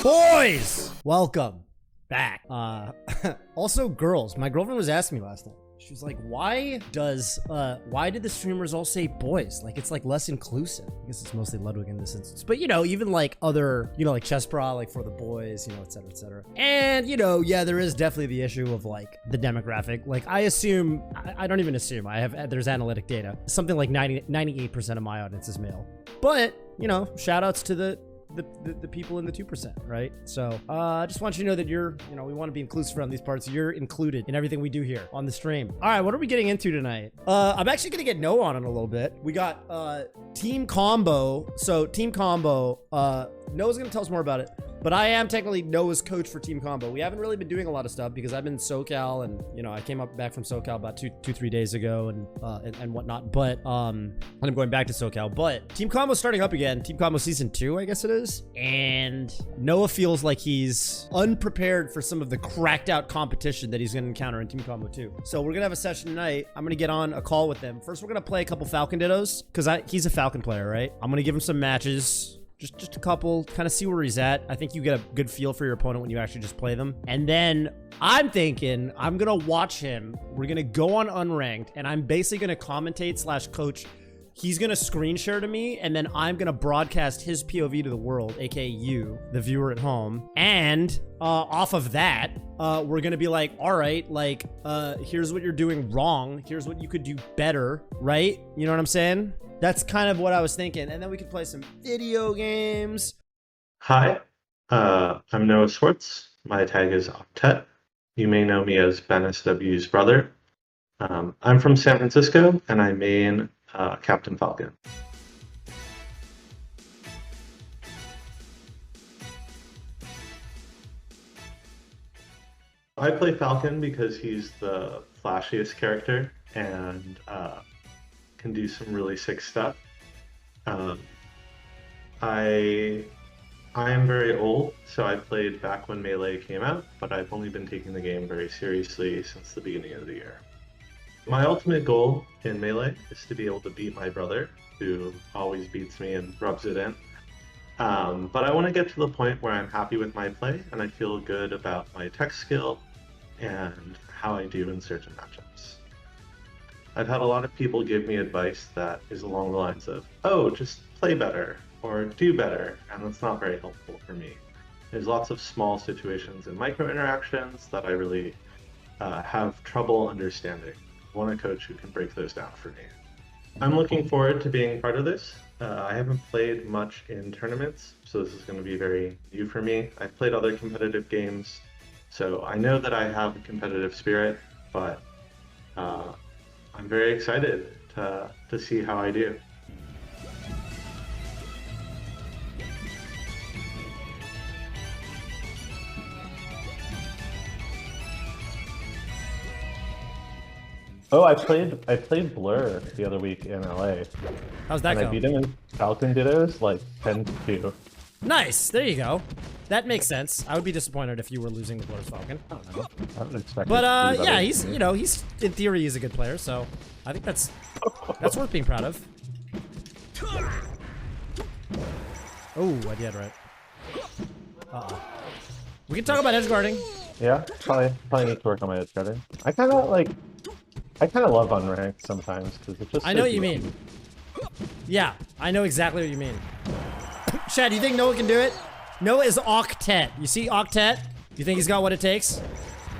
Boys, welcome back. Also girls, my girlfriend was asking me last night. She was like, why did the streamers all say boys? Like, it's like less inclusive. I guess it's mostly Ludwig in this instance. But, you know, even like other, you know, like Chessbra, like for the boys, you know, et cetera, et cetera. And, you know, yeah, there is definitely the issue of like the demographic. Like, I assume, I don't even assume, there's analytic data. Something like 98% of my audience is male. But, you know, shout outs to the people in the 2%, right? So I just want you to know that you're, you know, we want to be inclusive around these parts. You're included in everything we do here on the stream. All right, what are we getting into tonight? I'm actually gonna get Noah on in a little bit. We got team combo. So team combo, Noah's gonna tell us more about it, but I am technically Noah's coach for team combo. We haven't really been doing a lot of stuff because I've been in SoCal, and you know, I came back from SoCal about 3 days ago and whatnot, but and I'm going back to SoCal. But team combo's starting up again. Team combo season 2, I guess it is. And Noah feels like he's unprepared for some of the cracked out competition that he's going to encounter in Team Combo 2. So we're going to have a session tonight. I'm going to get on a call with him. First, we're going to play a couple Falcon Dittos because he's a Falcon player, right? I'm going to give him some matches. Just a couple, kind of see where he's at. I think you get a good feel for your opponent when you actually just play them. And then I'm thinking I'm going to watch him. We're going to go on Unranked, and I'm basically going to commentate / coach. He's going to screen share to me, and then I'm going to broadcast his POV to the world, aka you, the viewer at home. And off of that, we're going to be like, all right, like, here's what you're doing wrong. Here's what you could do better, right? You know what I'm saying? That's kind of what I was thinking. And then we could play some video games. Hi, I'm Noah Swartz. My tag is Octet. You may know me as BenSW's brother. I'm from San Francisco, and I main Captain Falcon. I play Falcon because he's the flashiest character and can do some really sick stuff. I am very old, so I played back when Melee came out, but I've only been taking the game very seriously since the beginning of the year. My ultimate goal in Melee is to be able to beat my brother, who always beats me and rubs it in. But I want to get to the point where I'm happy with my play and I feel good about my tech skill and how I do in certain matchups. I've had a lot of people give me advice that is along the lines of, oh, just play better or do better, and that's not very helpful for me. There's lots of small situations and micro interactions that I really have trouble understanding. I want a coach who can break those down for me. I'm looking forward to being part of this. I haven't played much in tournaments, so this is going to be very new for me. I've played other competitive games, so I know that I have a competitive spirit, but I'm very excited to see how I do. Oh, I played Blur the other week in LA. How's that go? I beat him in Falcon Dittos like 10-2. Nice. There you go. That makes sense. I would be disappointed if you were losing the Blur's Falcon. I don't know. I would expect. But yeah, he's, you know, he's in theory he's a good player, so I think that's worth being proud of. Oh, I did right. We can talk about edgeguarding. Yeah, probably need to work on my edgeguarding. I kind of love Unranked sometimes because it's just. I know what you mean. Yeah, I know exactly what you mean. Chad, do you think Noah can do it? Noah is Octet. You see Octet? You think he's got what it takes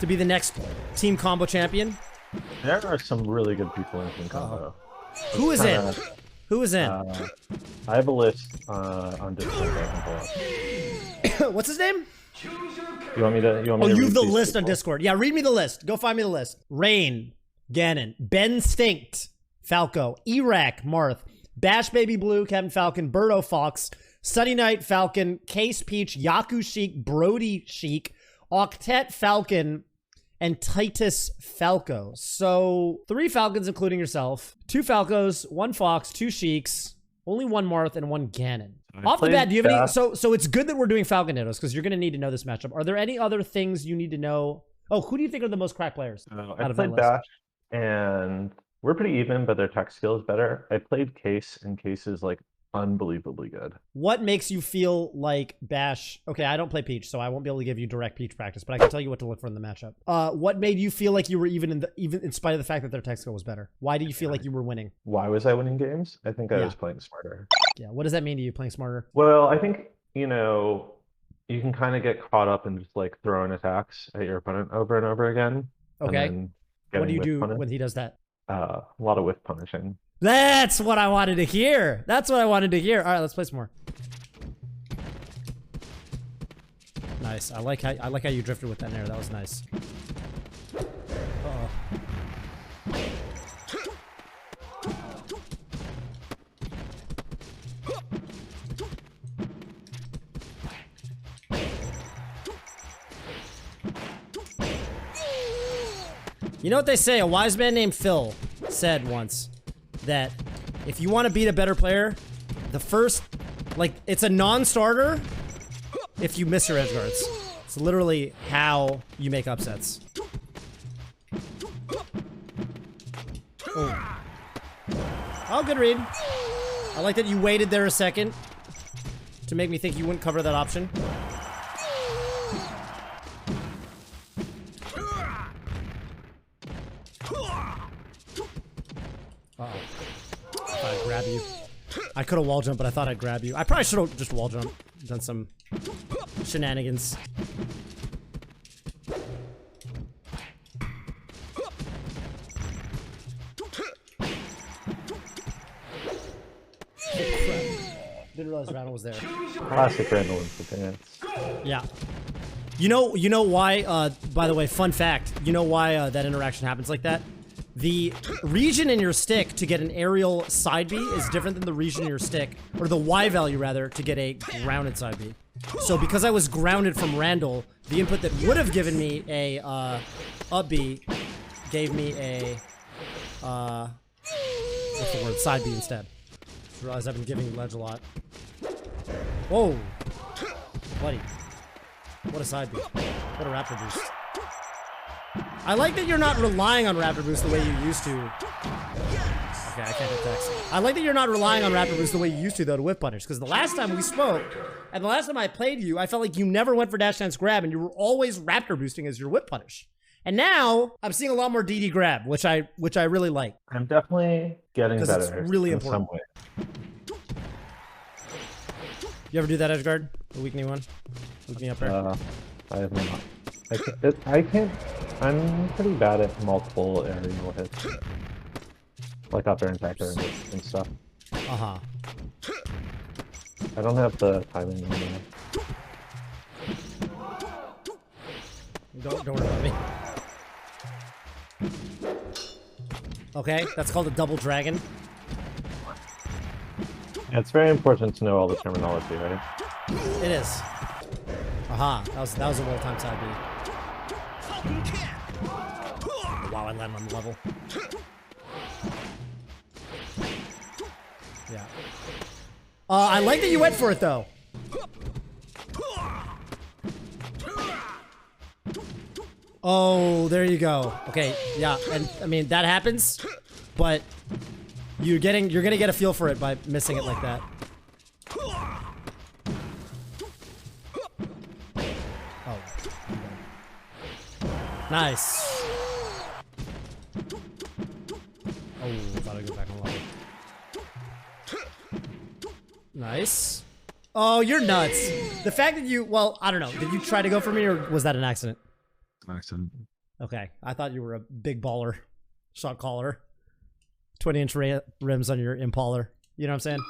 to be the next team combo champion? There are some really good people in team combo. Who is in? Who is in? I have a list on Discord that I can pull up. What's his name? You want me to? Oh, you have the list on Discord. Yeah, read me the list. Go find me the list. Rain, Ganon, BenSW's, Falco, Iraq, Marth, Bash Baby Blue, Kevin Falcon, Birdo Fox, Sunny Night Falcon, Case Peach, Yaku Sheik, Brody Sheik, Octet Falcon, and Titus Falco. So 3 Falcons, including yourself, 2 Falcos, 1 Fox, 2 Sheiks, only 1 Marth, and 1 Ganon. Off the bat, do you have any? So it's good that we're doing Falcon Dittos because you're going to need to know this matchup. Are there any other things you need to know? Oh, who do you think are the most cracked players? I played Bash, and we're pretty even, but their tech skill is better. I played Case, and Case is like unbelievably good. What makes you feel like Bash? Okay, I don't play Peach, so I won't be able to give you direct Peach practice, but I can tell you what to look for in the matchup. What made you feel like you were even in spite of the fact that their tech skill was better? Why do you feel like you were winning? Why was I winning games? I think I was playing smarter. Yeah, what does that mean to you, playing smarter? Well, I think, you know, you can kind of get caught up in just like throwing attacks at your opponent over and over again. Okay. And What do you do punished. when he does that? A lot of whiff punishing. That's what I wanted to hear. That's what I wanted to hear. All right, let's play some more. Nice. I like how you drifted with that nair. That was nice. Uh-oh. You know what they say? A wise man named Phil said once that if you want to beat a better player, the first, like, it's a non-starter if you miss your edge guards. It's literally how you make upsets. Oh. Oh, good read. I like that you waited there a second to make me think you wouldn't cover that option. Grab you. I could have wall jumped, but I thought I'd grab you. I probably should have just wall jumped. Done some shenanigans. Didn't realize Randall was there. Classic Randall interference. Yeah. You know why, by the way, fun fact, you know why that interaction happens like that? The region in your stick to get an aerial side B is different than the region in your stick, or the Y value rather, to get a grounded side B. So because I was grounded from Randall, the input that would have given me a up B gave me a what's the word? Side B instead. Just realized I've been giving ledge a lot. Whoa, buddy! What a side B! What a raptor boost! I like that you're not relying on Raptor Boost the way you used to. Okay, I can't hit text. I like that you're not relying on Raptor Boost the way you used to, though, to whip punish. Because the last time we spoke, and the last time I played you, I felt like you never went for dash dance grab, and you were always Raptor boosting as your whip punish. And now I'm seeing a lot more DD grab, which I really like. I'm definitely getting better. Because it's really important. In some way. You ever do that Edgeguard? The weakening one? Weakening up there? I have not. I can't. I'm pretty bad at multiple aerial hits, like up air and back air and stuff. Uh-huh. I don't have the timing anymore. Don't worry about me. Okay, that's called a double dragon. Yeah, it's very important to know all the terminology, right? It is. Aha, that was a well-timed side B. Wow, I landed on the level. Yeah. I like that you went for it, though. Oh, there you go. Okay, yeah, and I mean that happens, but you're gonna get a feel for it by missing it like that. Oh. Nice. Oh, thought I'd go back on level. Nice. Oh, you're nuts. The fact that you, well, I don't know. Did you try to go for me or was that an accident? Accident. Okay. I thought you were a big baller. Shot caller. 20-inch rims on your Impaler. You know what I'm saying?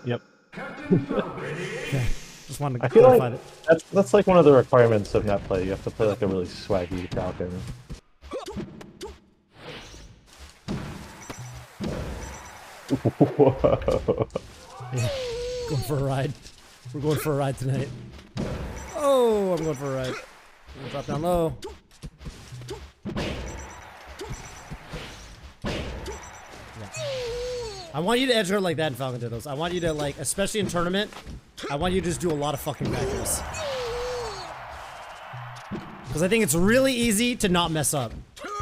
Yep. Okay. Just wanted to I feel clarify like that. that's like one of the requirements of net play. You have to play like a really swaggy Falcon. Whoa. Yeah. Going for a ride. We're going for a ride tonight. Oh, I'm going for a ride. I'm gonna drop down low. Yeah. I want you to edge guard like that in Falcon Dittos. I want you to, like, especially in tournament, I want you to just do a lot of fucking backers. Because I think it's really easy to not mess up.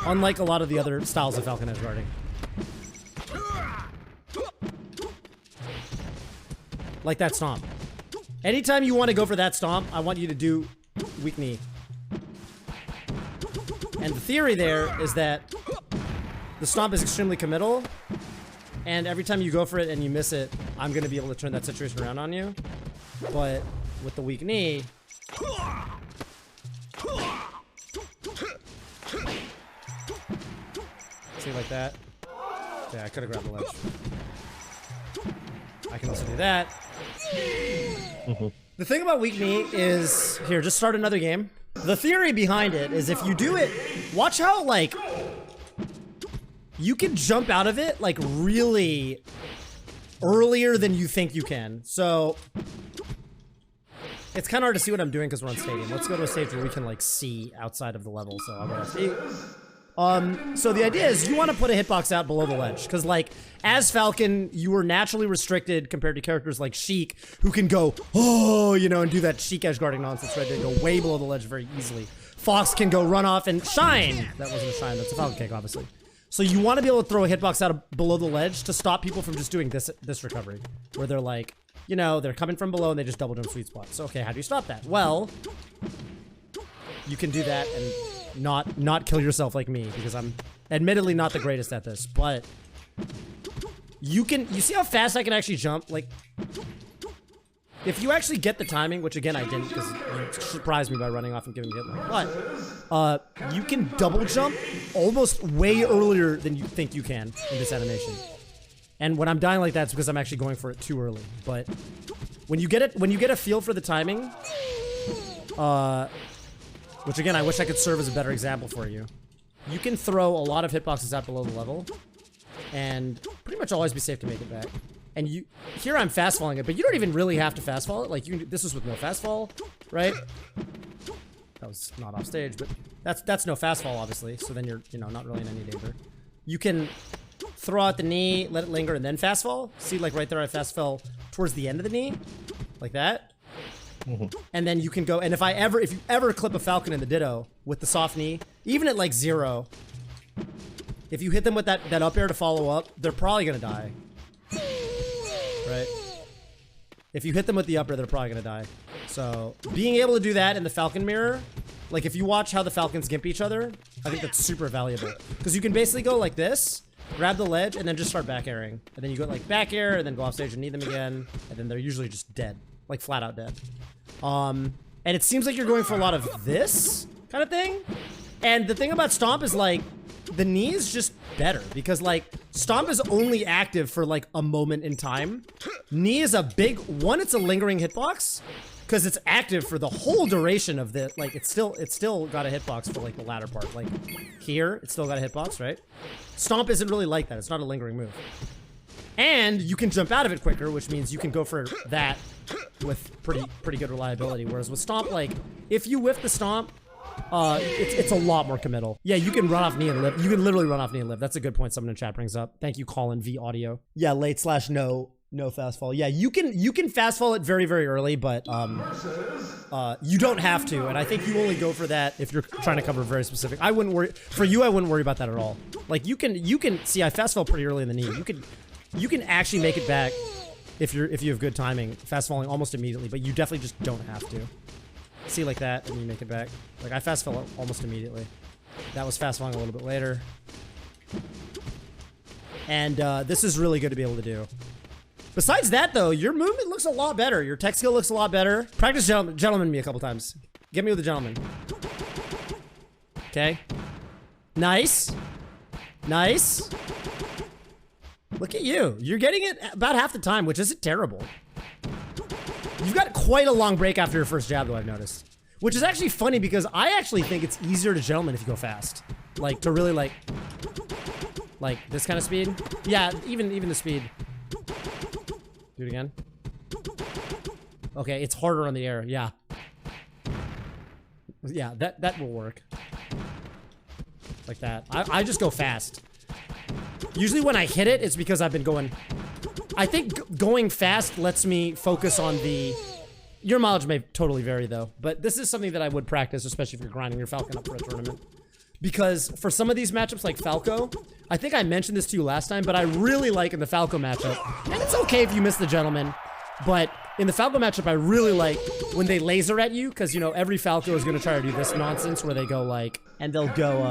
Unlike a lot of the other styles of Falcon edge guarding. Like that stomp. Anytime you want to go for that stomp, I want you to do weak knee. And the theory there is that the stomp is extremely committal, and every time you go for it and you miss it, I'm going to be able to turn that situation around on you. But with the weak knee... See, like that? Yeah, I could have grabbed the ledge. I can also do that. The thing about weak knee is... Here, just start another game. The theory behind it is if you do it... Watch how, like... You can jump out of it, like, really... earlier than you think you can. So... It's kind of hard to see what I'm doing because we're on stadium. Let's go to a stage where we can, like, see outside of the level. So I'll go to see. So the idea is you want to put a hitbox out below the ledge, because like as Falcon, you are naturally restricted compared to characters like Sheik, who can go, oh, you know, and do that Sheik edgeguarding nonsense, right? They go way below the ledge very easily. Fox can go run off and shine. That wasn't a shine, that's a Falcon kick, obviously. So you want to be able to throw a hitbox out below the ledge to stop people from just doing this recovery, where they're like, you know, they're coming from below and they just double jump sweet spot. So okay, how do you stop that? Well, you can do that and not kill yourself like me, because I'm admittedly not the greatest at this, but you see how fast I can actually jump? Like, if you actually get the timing, which again I didn't because you surprised me by running off and giving me a hit, but you can double jump almost way earlier than you think you can in this animation. And when I'm dying like that, it's because I'm actually going for it too early. But when you get a feel for the timing, which again, I wish I could serve as a better example for you. You can throw a lot of hitboxes out below the level, and pretty much always be safe to make it back. And here I'm fast falling it, but you don't even really have to fast fall it. Like this was with no fast fall, right? That was not off stage, but that's no fast fall, obviously. So then you're not really in any danger. You can throw out the knee, let it linger, and then fast fall. See, like right there, I fast fell towards the end of the knee, like that. And then you can go, and if you ever clip a Falcon in the ditto with the soft knee, even at like 0, if you hit them with that up air to follow up, they're probably gonna die. Right? If you hit them with the up air, they're probably gonna die. So being able to do that in the Falcon mirror, like if you watch how the Falcons gimp each other, I think that's super valuable. Because you can basically go like this, grab the ledge, and then just start back airing. And then you go like back air, and then go off stage and knee them again, and then they're usually just dead. Like flat out dead. And it seems like you're going for a lot of this kind of thing. And the thing about Stomp is like, the knee is just better because like Stomp is only active for like a moment in time. Knee is a big one. It's a lingering hitbox because it's active for the whole duration of the, like it's still got a hitbox for like the latter part. Like here, it's still got a hitbox, right? Stomp isn't really like that. It's not a lingering move. And you can jump out of it quicker, which means you can go for that with pretty good reliability. Whereas with Stomp, like, if you whiff the Stomp, it's a lot more committal. Yeah, you can run off knee and live. You can literally run off knee and live. That's a good point someone in chat brings up. Thank you, Colin V Audio. Yeah, late / no fast fall. Yeah, you can fast fall it very, very early, but you don't have to. And I think you only go for that if you're trying to cover very specific. I wouldn't worry for you. I wouldn't worry about that at all. Like you can see I fast fall pretty early in the knee. You can actually make it back if you have good timing, fast falling almost immediately, but you definitely just don't have to. See like that, and you make it back. Like I fast fell almost immediately. That was fast falling a little bit later. And this is really good to be able to do. Besides that though, your movement looks a lot better. Your tech skill looks a lot better. Practice gentleman me a couple times. Get me with the gentleman. Okay. Nice. Nice. Look at you. You're getting it about half the time, which isn't terrible. You've got quite a long break after your first jab, though, I've noticed. Which is actually funny because I actually think it's easier to gentleman if you go fast. Like, to really, like this kind of speed. Yeah, even the speed. Do it again. Okay, it's harder on the air. Yeah. Yeah, that will work. Like that. I just go fast. Usually when I hit it, it's because I've been going... I think going fast lets me focus on the... Your mileage may totally vary, though. But this is something that I would practice, especially if you're grinding your Falcon up for a tournament. Because for some of these matchups like Falco, I think I mentioned this to you last time, but I really like in the Falco matchup. And it's okay if you miss the gentleman. But in the Falco matchup, I really like when they laser at you, because, you know, every Falco is going to try to do this nonsense where they go like, and they'll go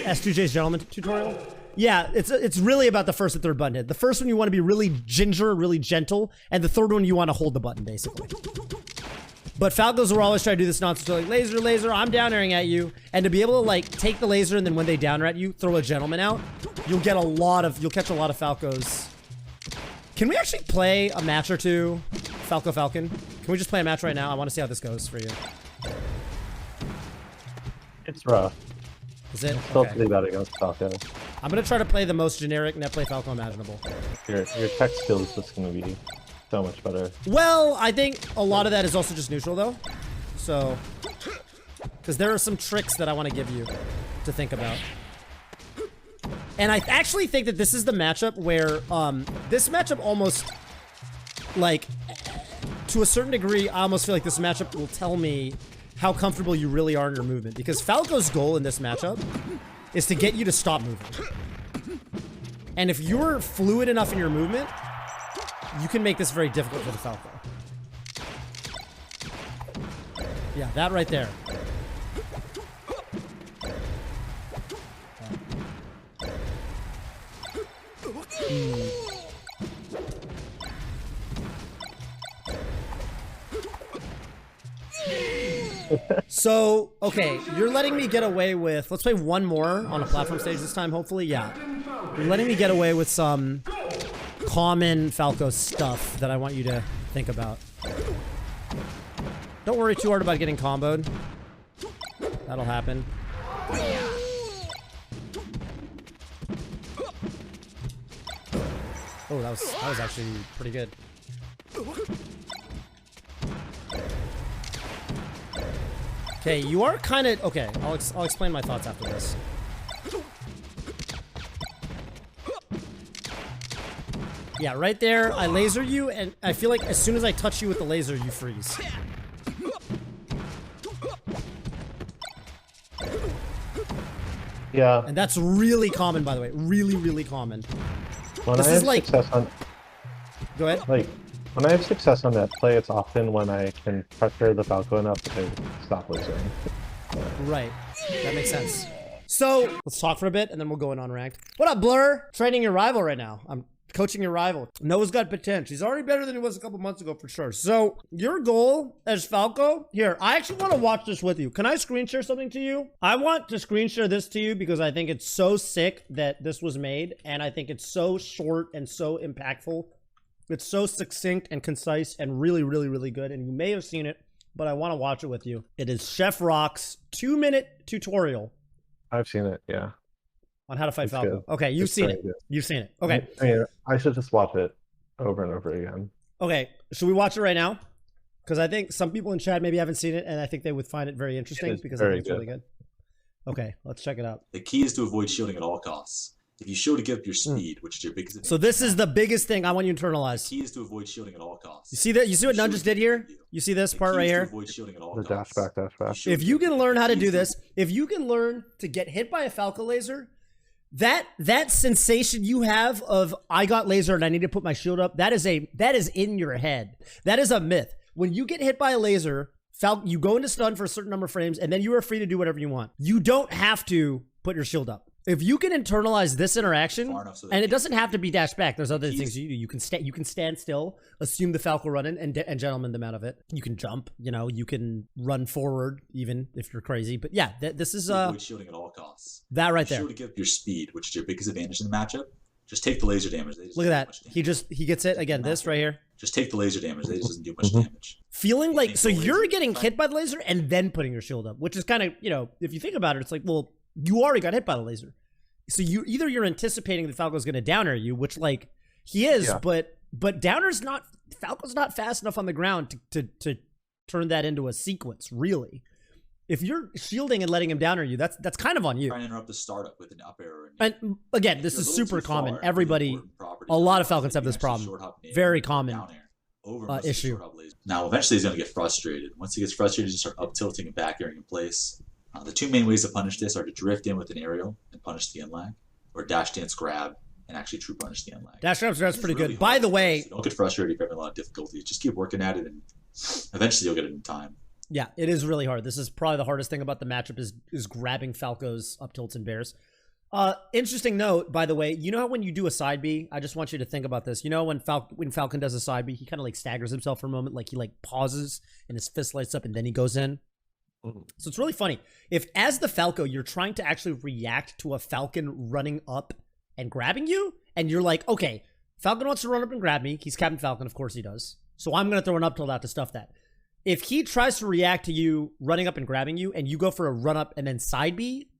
S2J's Gentleman tutorial. Yeah, it's really about the first and third button hit. The first one you want to be really ginger, really gentle, and the third one you want to hold the button, basically. But Falcos will always try to do this nonsense, like, laser, laser, I'm down airing at you. And to be able to, like, take the laser and then when they down air at you, throw a gentleman out, you'll catch a lot of Falcos. Can we actually play a match or two, Falco Falcon? Can we just play a match right now? I want to see how this goes for you. It's rough. Is it? Still Okay. pretty bad against Falco. I'm going to try to play the most generic net play Falco imaginable. Your tech skill is just going to be so much better. Well, I think a lot of that is also just neutral, though. So, because there are some tricks that I want to give you to think about. And I actually think that this is the matchup where, this matchup almost, like, to a certain degree, I almost feel like this matchup will tell me how comfortable you really are in your movement. Because Falco's goal in this matchup is to get you to stop moving. And if you're fluid enough in your movement, you can make this very difficult for the Falco. Yeah, that right there. So, okay, you're letting me get away with... Let's play one more on a platform stage this time, hopefully. Yeah. You're letting me get away with some common Falco stuff that I want you to think about. Don't worry too hard about getting comboed. That'll happen. Oh, that was actually pretty good. Okay, you are kind of... Okay, I'll explain my thoughts after this. Yeah, right there, I laser you, and I feel like as soon as I touch you with the laser, you freeze. Yeah. And that's really common, by the way. Really, really common. When This I is have like... success on, Go ahead. like, when I have success on that play, it's often when I can pressure the Falco enough that they stop lasering. Right. That makes sense. So, let's talk for a bit, and then we'll go in Unranked. What up, Blur? Training your rival right now. I'm coaching your rival. Noah's got potential. He's already better than he was a couple months ago, for sure. So, your goal as Falco... Here, I actually want to watch this with you. Can I screen share something to you? I want to screen share this to you because I think it's so sick that this was made, and I think it's so short and so impactful. It's so succinct and concise and really, really, really good, and you may have seen it, but I want to watch it with you. It is Chef Rock's 2-minute tutorial. I've seen it, yeah. On how to fight It's Falco. good. Okay, you've It's seen very it. good. You've seen it. Okay. I mean, I should just watch it over and over again. Okay, should we watch it right now? Because I think some people in chat maybe haven't seen it, and I think they would find it very interesting It's because I very think it's really good. Okay, let's check it out. The key is to avoid shielding at all costs. If you shield to give up your speed, which is your biggest advantage. So this is the biggest thing I want you to internalize. The key is to avoid shielding at all costs. You see that? You see what Nunn just did here? You see this part right here? Avoid shielding at all The dash costs. back, dash back. If you can learn how to do this, if you can learn to get hit by a Falco laser, that sensation you have of I got laser and I need to put my shield up, that is in your head. That is a myth. When you get hit by a laser, you go into stun for a certain number of frames, and then you are free to do whatever you want. You don't have to put your shield up. If you can internalize this interaction, and it doesn't have to be dash back. There's other things you do. You can stand still, assume the Falco running, and gentleman them out of it. You can jump. You know, you can run forward even if you're crazy. But yeah, this is avoid shielding at all costs. that right there. Shield to give up your speed, which is your biggest advantage in the matchup. Just take the laser damage. They just Look at don't do that. much damage. He gets it again. This right here. Just take the laser damage. They just doesn't do much damage. Feeling like so Take the you're laser, getting fine. hit by the laser and then putting your shield up, which is kind of, you know, if you think about it, it's like, well, you already got hit by the laser. So you're anticipating that Falco's going to downer you, which like he is, Yeah. but Falco's not fast enough on the ground to turn that into a sequence, really. If you're shielding and letting him downer you, that's kind of on you. Try and interrupt the startup with an up arrow. And again, this If is you're a little super too common. far, Everybody, important property a lot of is Falcons that have you this can actually problem. short hop and Very down common air over most of the issue. short hop lasers. Now, eventually he's going to get frustrated. Once he gets frustrated, he's going to start up tilting and back airing in place. The two main ways to punish this are to drift in with an aerial and punish the in lag, or dash dance grab and actually true punish the unlag. Dash jumps, that's pretty really good. By the way, so don't get frustrated if you're having a lot of difficulties. Just keep working at it, and eventually you'll get it in time. yeah, it is really hard. This is probably the hardest thing about the matchup is grabbing Falco's up tilts and bears. Interesting note, by the way, you know how when you do a side B, I just want you to think about this. You know when Falcon does a side B, he kind of like staggers himself for a moment, like he like pauses and his fist lights up and then he goes in. So it's really funny. If as the Falco, you're trying to actually react to a Falcon running up and grabbing you, and you're like, okay, Falcon wants to run up and grab me. He's Captain Falcon, of course he does. So I'm going to throw an up tilt out to stuff that. If he tries to react to you running up and grabbing you, and you go for a run up and then side B,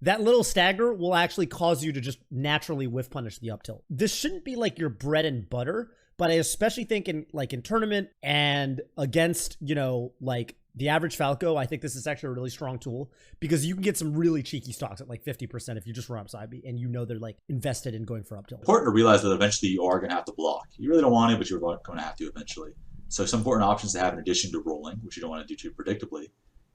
that little stagger will actually cause you to just naturally whiff punish the up tilt. This shouldn't be like your bread and butter, but I especially think in tournament and against, you know, like the average Falco, I think this is actually a really strong tool because you can get some really cheeky stocks at like 50% if you just run up side B and you know they're like invested in going for up tilt. Important to realize that eventually you are going to have to block. You really don't want it, but you're going to have to eventually. So some important options to have in addition to rolling, which you don't want to do too predictably,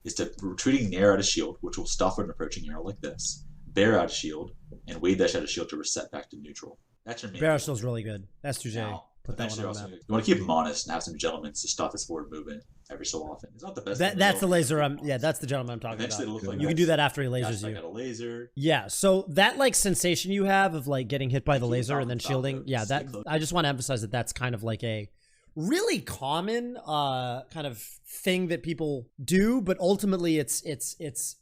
is to retreating Nair out of shield, which will stop an approaching hero like this, Bear out of shield, and Wavedash out of shield to reset back to neutral. That's your main Bear goal. shield's really good. That's 2J. Now, Put that one on the map. You want to keep him honest and have some gentlemen to stop his forward movement every so often. It's not the best. That's the laser. Yeah, that's the gentleman I'm talking Eventually about. it'll look like You can do that after he lasers I you. got a laser. Yeah, so that like sensation you have of like getting hit by the Keep laser it and then top, shielding. top, Yeah, stay that close. I just want to emphasize that that's kind of like a really common kind of thing that people do, but ultimately it's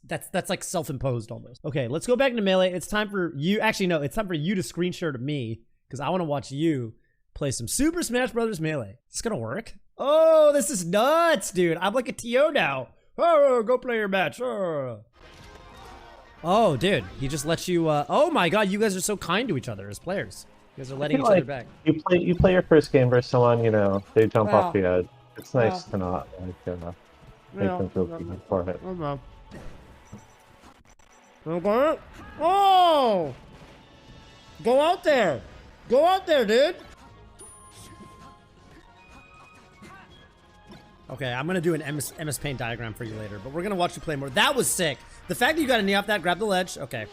that's like self-imposed almost. Okay, let's go back into Melee. It's time for you. Actually, no, it's time for you to screen share to me because I want to watch you play some Super Smash Brothers Melee. Is this gonna work? Oh, this is nuts, dude. I'm like a TO now. Oh, go play your match. Oh, dude, he just lets you. Oh my God, you guys are so kind to each other as players. You guys are letting each other back. You play your first game versus someone, you know, they jump Well, off the edge. It's nice well. to not like make them feel bad for it. Okay. Oh! Go out there! Go out there, dude! Okay, I'm gonna do an MS Paint diagram for you later, but we're gonna watch you play more. That was sick. The fact that you got a knee off that, grab the ledge. Okay.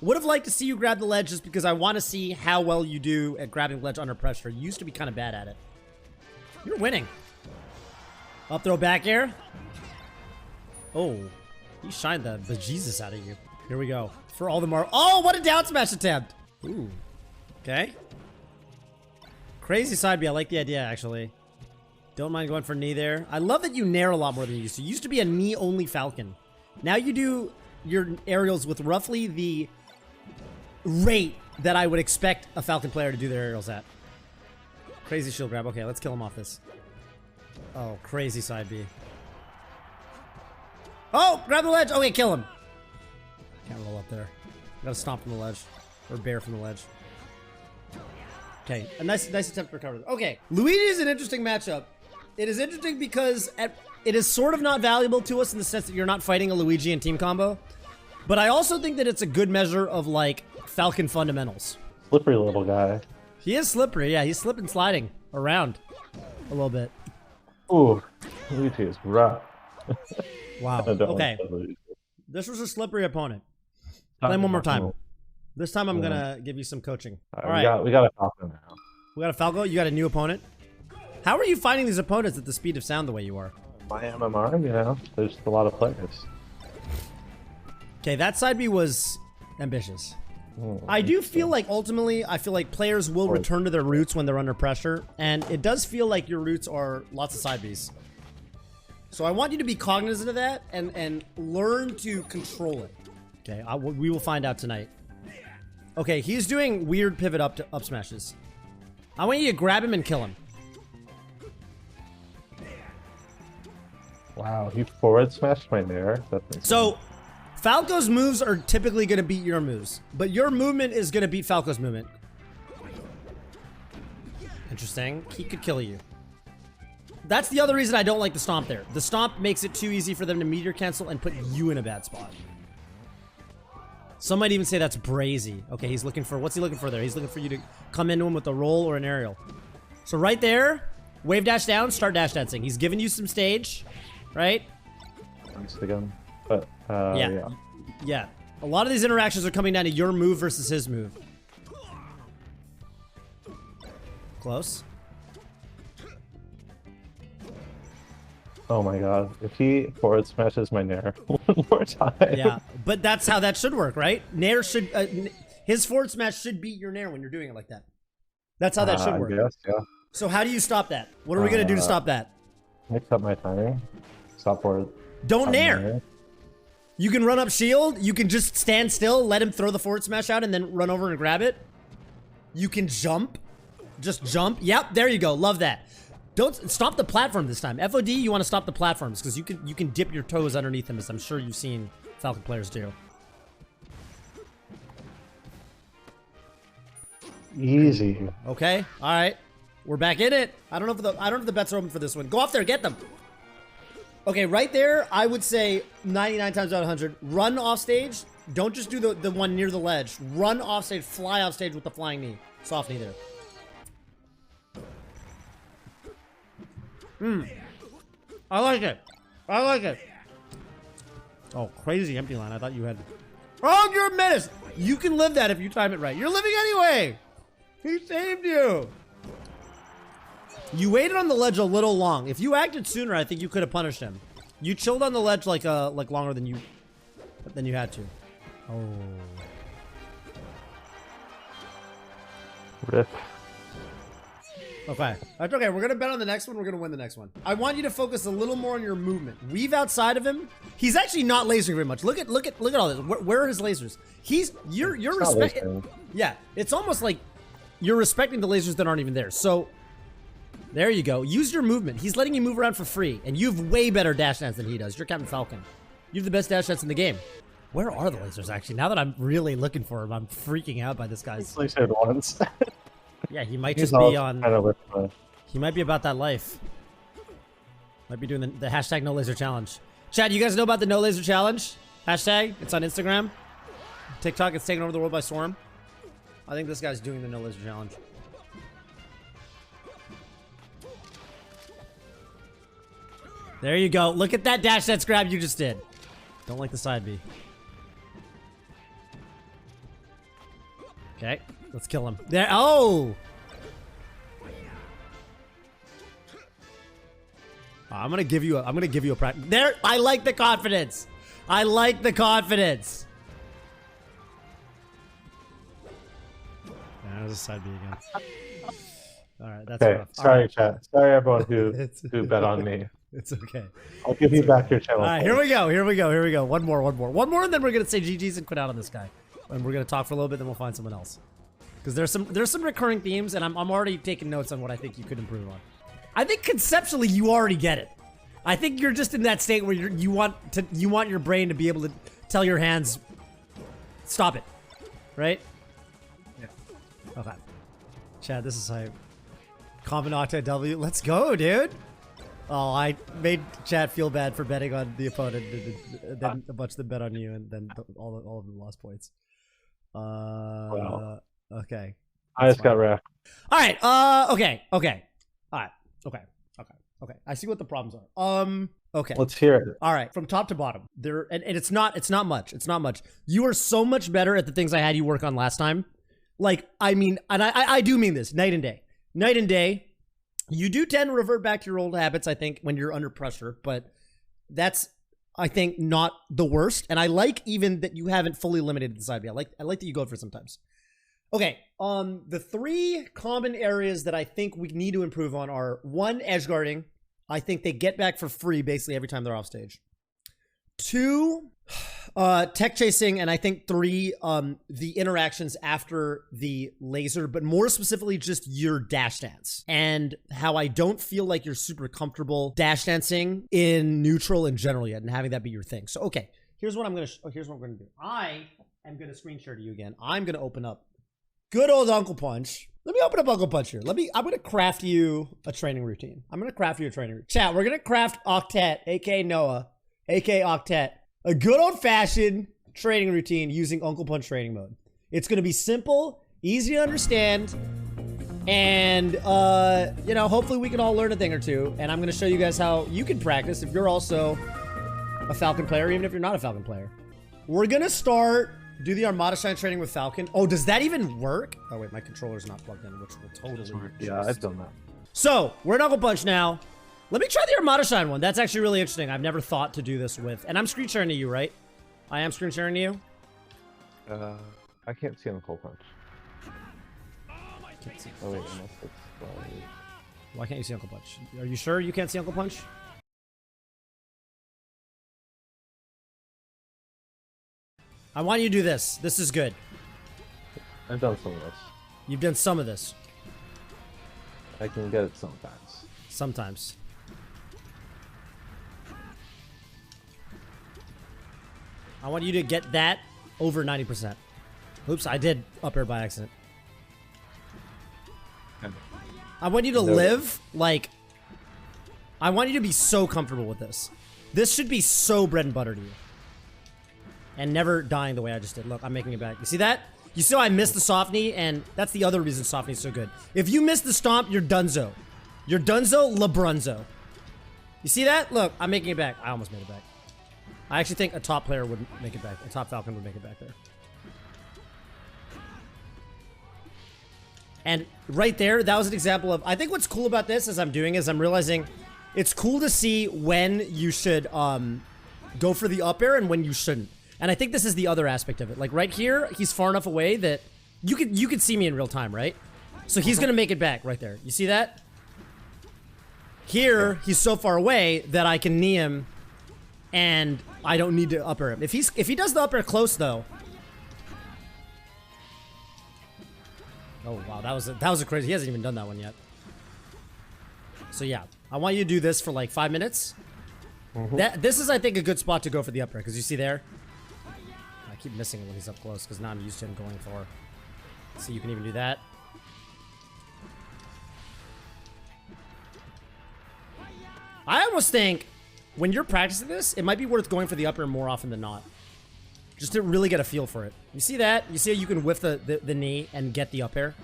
Would have liked to see you grab the ledge just because I want to see how well you do at grabbing the ledge under pressure. You used to be kind of bad at it. You're winning. Up throw back air. Oh, he shined the bejesus out of you. Here we go. For all the Oh, what a down smash attempt. Ooh. Okay. Crazy side B. I like the idea, actually. Don't mind going for knee there. I love that you nair a lot more than you used to. You used to be a knee-only Falcon. Now you do your aerials with roughly the rate that I would expect a Falcon player to do their aerials at. Crazy shield grab. Okay, let's kill him off this. Oh, crazy side B. Oh, grab the ledge. Okay, kill him. Can't roll up there. Gotta stomp from the ledge. Or bear from the ledge. Okay, a nice attempt to recover. Okay, Luigi is an interesting matchup. It is interesting because it is sort of not valuable to us in the sense that you're not fighting a Luigi in team combo. But I also think that it's a good measure of, like, Falcon fundamentals. Slippery little guy. He is slippery, yeah. He's slipping, sliding around a little bit. Ooh, Luigi is rough. Wow. I don't Okay. like Luigi. This was a slippery opponent. Play him one more time. This time I'm gonna give you some coaching. All right. We got a Falcon now. We got a Falco. You got a new opponent. How are you finding these opponents at the speed of sound the way you are? My MMR, you know, there's a lot of players. Okay, that side B was ambitious. I do feel like ultimately, I feel like players will return to their roots when they're under pressure, and it does feel like your roots are lots of side Bs. So I want you to be cognizant of that and learn to control it. Okay, we will find out tonight. Okay, he's doing weird pivot up smashes. I want you to grab him and kill him. Wow, he forward smashed my nair. So, Falco's moves are typically going to beat your moves, but your movement is going to beat Falco's movement. Interesting. He could kill you. That's the other reason I don't like the stomp there. The stomp makes it too easy for them to meteor cancel and put you in a bad spot. Some might even say that's brazy. Okay, he's looking for... What's he looking for there? He's looking for you to come into him with a roll or an aerial. So right there, wave dash down, start dash dancing. He's giving you some stage, right? Again. But, Yeah. A lot of these interactions are coming down to your move versus his move. Close. Oh my god. If he forward smashes my Nair one more time. Yeah, but that's how that should work, right? Nair should, his forward smash should beat your Nair when you're doing it like that. That's how that should work. I guess, yeah. So how do you stop that? What are we gonna do to stop that? Mix up my timing. Stop forward. Don't Nair. You can run up shield. You can just stand still, let him throw the forward smash out, and then run over and grab it. You can jump. Just jump. Yep, there you go. Love that. Don't stop the platform this time. FOD, you want to stop the platforms because you can dip your toes underneath them, as I'm sure you've seen Falcon players do. Easy. Okay. All right. We're back in it. I don't know if the bets are open for this one. Go off there, get them. Okay, right there, I would say 99 times out of 100, run off stage. Don't just do the one near the ledge. Run off stage, fly off stage with the flying knee. Soft knee there. I like it. I like it. Oh, crazy empty line. I thought you had... Oh, you're a menace. You can live that if you time it right. You're living anyway. He saved you. You waited on the ledge a little long. If you acted sooner, I think you could have punished him. You chilled on the ledge like longer than you had to. Oh. Rip. Okay. That's okay. We're going to bet on the next one. We're going to win the next one. I want you to focus a little more on your movement. Weave outside of him. He's actually not lasering very much. Look at all this. Where are his lasers? You're respecting. Yeah. It's almost like you're respecting the lasers that aren't even there. So there you go. Use your movement. He's letting you move around for free, and you have way better dash dance than he does. You're Captain Falcon. You have the best dash dance in the game. Where are the lasers, actually? Now that I'm really looking for him, I'm freaking out by this guy's... He's lasered once. Yeah, he might just be on... Kind of he might be about that life. Might be doing the hashtag no laser challenge. Chad, you guys know about the no laser challenge? Hashtag? It's on Instagram. TikTok, it's taking over the world by storm. I think this guy's doing the no laser challenge. There you go. Look at that dash dance grab you just did. Don't like the side B. Okay, let's kill him. There. Oh! I'm gonna give you a practice. There, I like the confidence. I like the confidence. There's a side B again. All right, that's okay. rough. Sorry, right. chat. Sorry, everyone who bet on me. It's okay. I'll give you back your channel. All right, here we go. Here we go. Here we go. One more, and then we're gonna say GG's and quit out on this guy, and we're gonna talk for a little bit, then we'll find someone else. Because there's some recurring themes, and I'm already taking notes on what I think you could improve on. I think conceptually you already get it. I think you're just in that state where you want your brain to be able to tell your hands, stop it, right? Yeah. Okay. Chad, this is hype. Common Octet W. Let's go, dude. Oh, I made Chad feel bad for betting on the opponent, and then a bunch of them bet on you, and then all of them lost points. Wow. Okay. I just got wrecked. All right. Okay. All right. Okay. I see what the problems are. Okay. Let's hear it. All right. From top to bottom, and it's not much. It's not much. You are so much better at the things I had you work on last time. Like, I mean, and I do mean this, night and day. Night and day. You do tend to revert back to your old habits, I think, when you're under pressure, but that's, I think, not the worst. And I like even that you haven't fully eliminated the side B. I like that you go for it sometimes. Okay, the three common areas that I think we need to improve on are, one, edge guarding. I think they get back for free basically every time they're off stage. Two, tech chasing, and I think three, the interactions after the laser, but more specifically just your dash dance and how I don't feel like you're super comfortable dash dancing in neutral in general yet and having that be your thing. So, okay, here's what I'm going to do. I am going to screen share to you again. I'm going to open up good old Uncle Punch. Let me open up Uncle Punch here. I'm going to craft you a training routine. Chat, we're going to craft Octet, aka Noah, aka Octet, a good old-fashioned training routine using Uncle Punch training mode. It's going to be simple, easy to understand, and, you know, hopefully we can all learn a thing or two, and I'm going to show you guys how you can practice if you're also a Falcon player, even if you're not a Falcon player. We're going to start Do the Armada Shine training with Falcon. Oh, does that even work? Oh wait, my controller's not plugged in, which will totally work. Yeah, I've done that. So, we're in Knuckle Punch now. Let me try the Armada Shine one. That's actually really interesting. I've never thought to do this with. And I'm screen sharing to you, right? I am screen sharing to you? I can't see Uncle Punch. Can't see. Oh wait, unless it's like... Why can't you see Uncle Punch? Are you sure you can't see Uncle Punch? I want you to do this. This is good. I've done some of this. You've done some of this. I can get it sometimes. Sometimes. I want you to get that over 90%. Oops, I did up air by accident. I want you to live like... I want you to be so comfortable with this. This should be so bread and butter to you. And never dying the way I just did. Look, I'm making it back. You see that? You see how I missed the soft knee? And that's the other reason soft knee is so good. If you miss the stomp, you're donezo. You're donezo LeBrunzo. You see that? Look, I'm making it back. I almost made it back. I actually think a top player would make it back. A top Falcon would make it back there. And right there, that was an example of... I think what's cool about this as I'm doing is I'm realizing it's cool to see when you should go for the up air and when you shouldn't. And I think this is the other aspect of it. Like right here, he's far enough away that you could see me in real time, right? So he's gonna make it back right there. You see that? Here, he's so far away that I can knee him and I don't need to up air him. If he does the up air close though. Oh wow, that was a crazy. He hasn't even done that one yet. So yeah, I want you to do this for like 5 minutes. This is, I think, a good spot to go for the up air because you see there. I keep missing it when he's up close because now I'm used to him going for. So you can even do that. I almost think when you're practicing this, it might be worth going for the up air more often than not. Just to really get a feel for it. You see that? You see how you can whiff the knee and get the up air?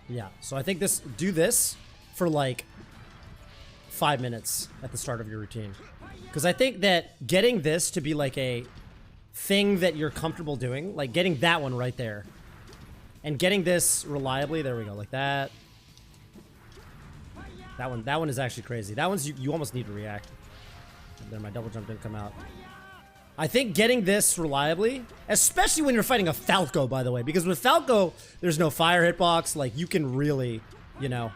Yeah, so I think do this for like 5 minutes at the start of your routine. Because I think that getting this to be like a thing that you're comfortable doing, like getting that one right there, and getting this reliably, there we go, like that. That one is actually crazy. That one's, you almost need to react. And then my double jump didn't come out. I think getting this reliably, especially when you're fighting a Falco, by the way, because with Falco, there's no fire hitbox. Like, you can really, you know,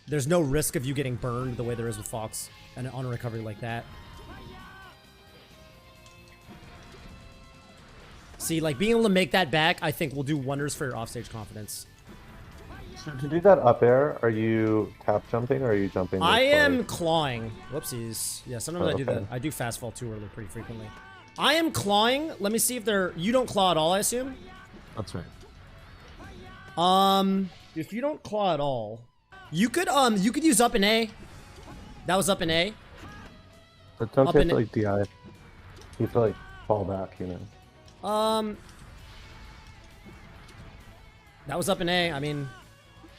there's no risk of you getting burned the way there is with Fox and on a recovery like that. See, like, being able to make that back, I think will do wonders for your offstage confidence. So to do that up air, are you tap jumping or are you jumping? I am clawing. Whoopsies. Yeah, sometimes I do okay. that. I do fast fall too early pretty frequently. I am clawing. Let me see if they're... You don't claw at all, I assume? That's right. If you don't claw at all, you could use up and A. That was up and A. But don't you have to like DI? You have to like fall back, you know. That was up and A. I mean,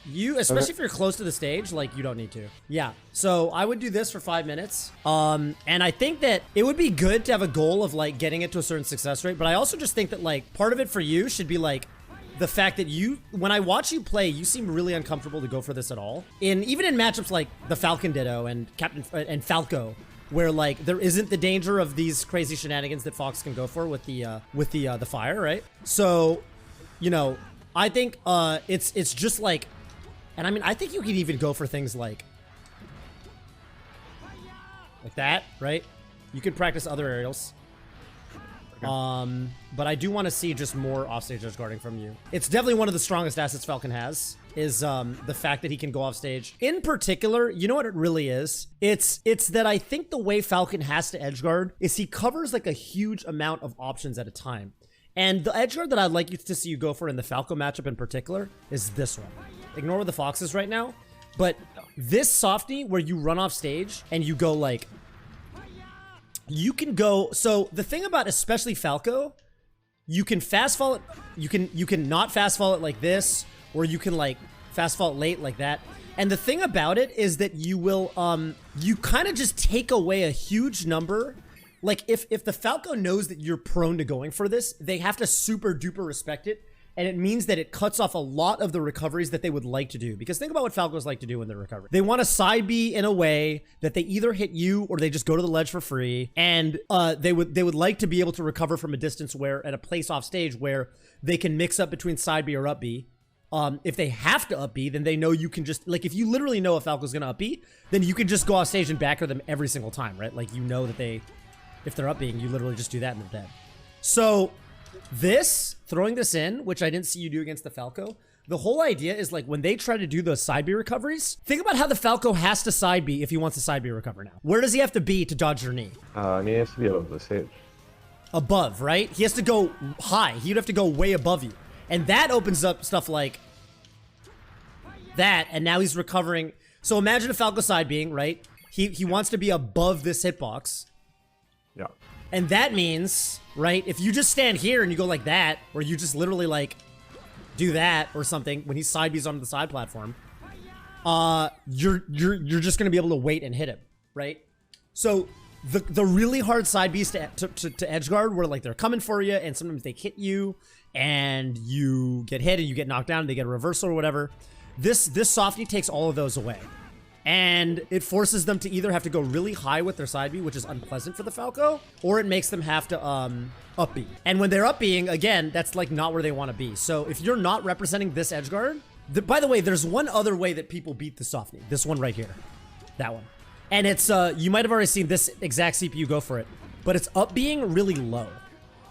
you, especially if you're close to the stage, like, you don't need to. Yeah. So I would do this for 5 minutes. And I think that it would be good to have a goal of like getting it to a certain success rate. But I also just think that like part of it for you should be like the fact that you, when I watch you play, you seem really uncomfortable to go for this at all. Even in matchups like the Falcon Ditto and and Falco, where like there isn't the danger of these crazy shenanigans that Fox can go for with the fire, right? So, you know, I think it's just like, and I mean, I think you could even go for things like that, right? You could practice other aerials. But I do want to see just more offstage edge guarding from you. It's definitely one of the strongest assets Falcon has, is the fact that he can go off stage. In particular, you know what it really is? It's that I think the way Falcon has to edge guard is he covers like a huge amount of options at a time. And the edge guard that I'd like you to see you go for in the Falco matchup in particular is this one. Ignore where the Fox is right now, but this softy where you run off stage and you go like, you can go, so the thing about especially Falco, you can fast fall it, you can not fast fall it like this, or you can like fast fall it late like that. And the thing about it is that you will, you kind of just take away a huge number, Like, if the Falco knows that you're prone to going for this, they have to super duper respect it. And it means that it cuts off a lot of the recoveries that they would like to do. Because think about what Falcos like to do when they're recovering. They want to side B in a way that they either hit you or they just go to the ledge for free. And they would like to be able to recover from a distance where, at a place off stage where they can mix up between side B or up B. If they have to up B, then they know you can just, like, if you literally know a Falco's gonna up B, then you can just go off stage and backer them every single time, right? Like, you know that if they're up Bing, you literally just do that and they're dead. So throwing this in, which I didn't see you do against the Falco, the whole idea is, like, when they try to do those side B recoveries, think about how the Falco has to side B if he wants to side B recover now. Where does he have to be to dodge your knee? I mean, it has to be above the stage. Above, right? He has to go high. He'd have to go way above you. And that opens up stuff like that, and now he's recovering. So imagine a Falco side being, right? He wants to be above this hitbox. Yeah. And that means, right, if you just stand here and you go like that, or you just literally, like, do that or something when he side B's onto the side platform, you're just gonna be able to wait and hit him, right? So the really hard side B's to Edgeguard, where, like, they're coming for you and sometimes they hit you and you get hit and you get knocked down and they get a reversal or whatever. This softy takes all of those away. And it forces them to either have to go really high with their side B, which is unpleasant for the Falco, or it makes them have to up B. And when they're up B'ing, again, that's, like, not where they want to be. So if you're not representing this Edgeguard, by the way, there's one other way that people beat the softy. This one right here. That one. And it's, you might have already seen this exact CPU go for it, but it's up B'ing really low.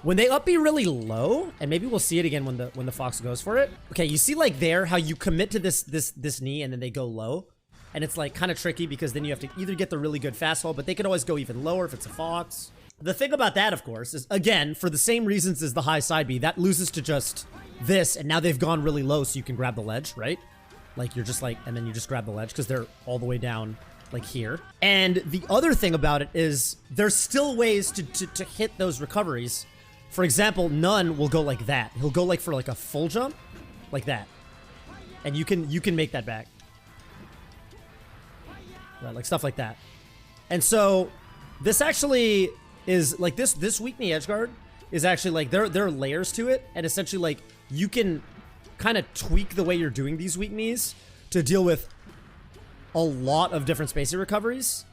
When they up B really low, and maybe we'll see it again when the Fox goes for it. Okay, you see, like, there, how you commit to this knee and then they go low? And it's, like, kind of tricky because then you have to either get the really good fast hold, but they could always go even lower if it's a Fox. The thing about that, of course, is, again, for the same reasons as the high side B, that loses to just this, and now they've gone really low so you can grab the ledge, right? Like, you're just like, and then you just grab the ledge because they're all the way down, like, here. And the other thing about it is there's still ways to hit those recoveries. For example, None will go like that. He'll go, like, for, like, a full jump, like that. And you can make that back. Right, like stuff like that. And so this actually is, like, this weak knee Edgeguard is actually, like, there are layers to it, and essentially, like, you can kind of tweak the way you're doing these weak knees to deal with a lot of different spacey recoveries.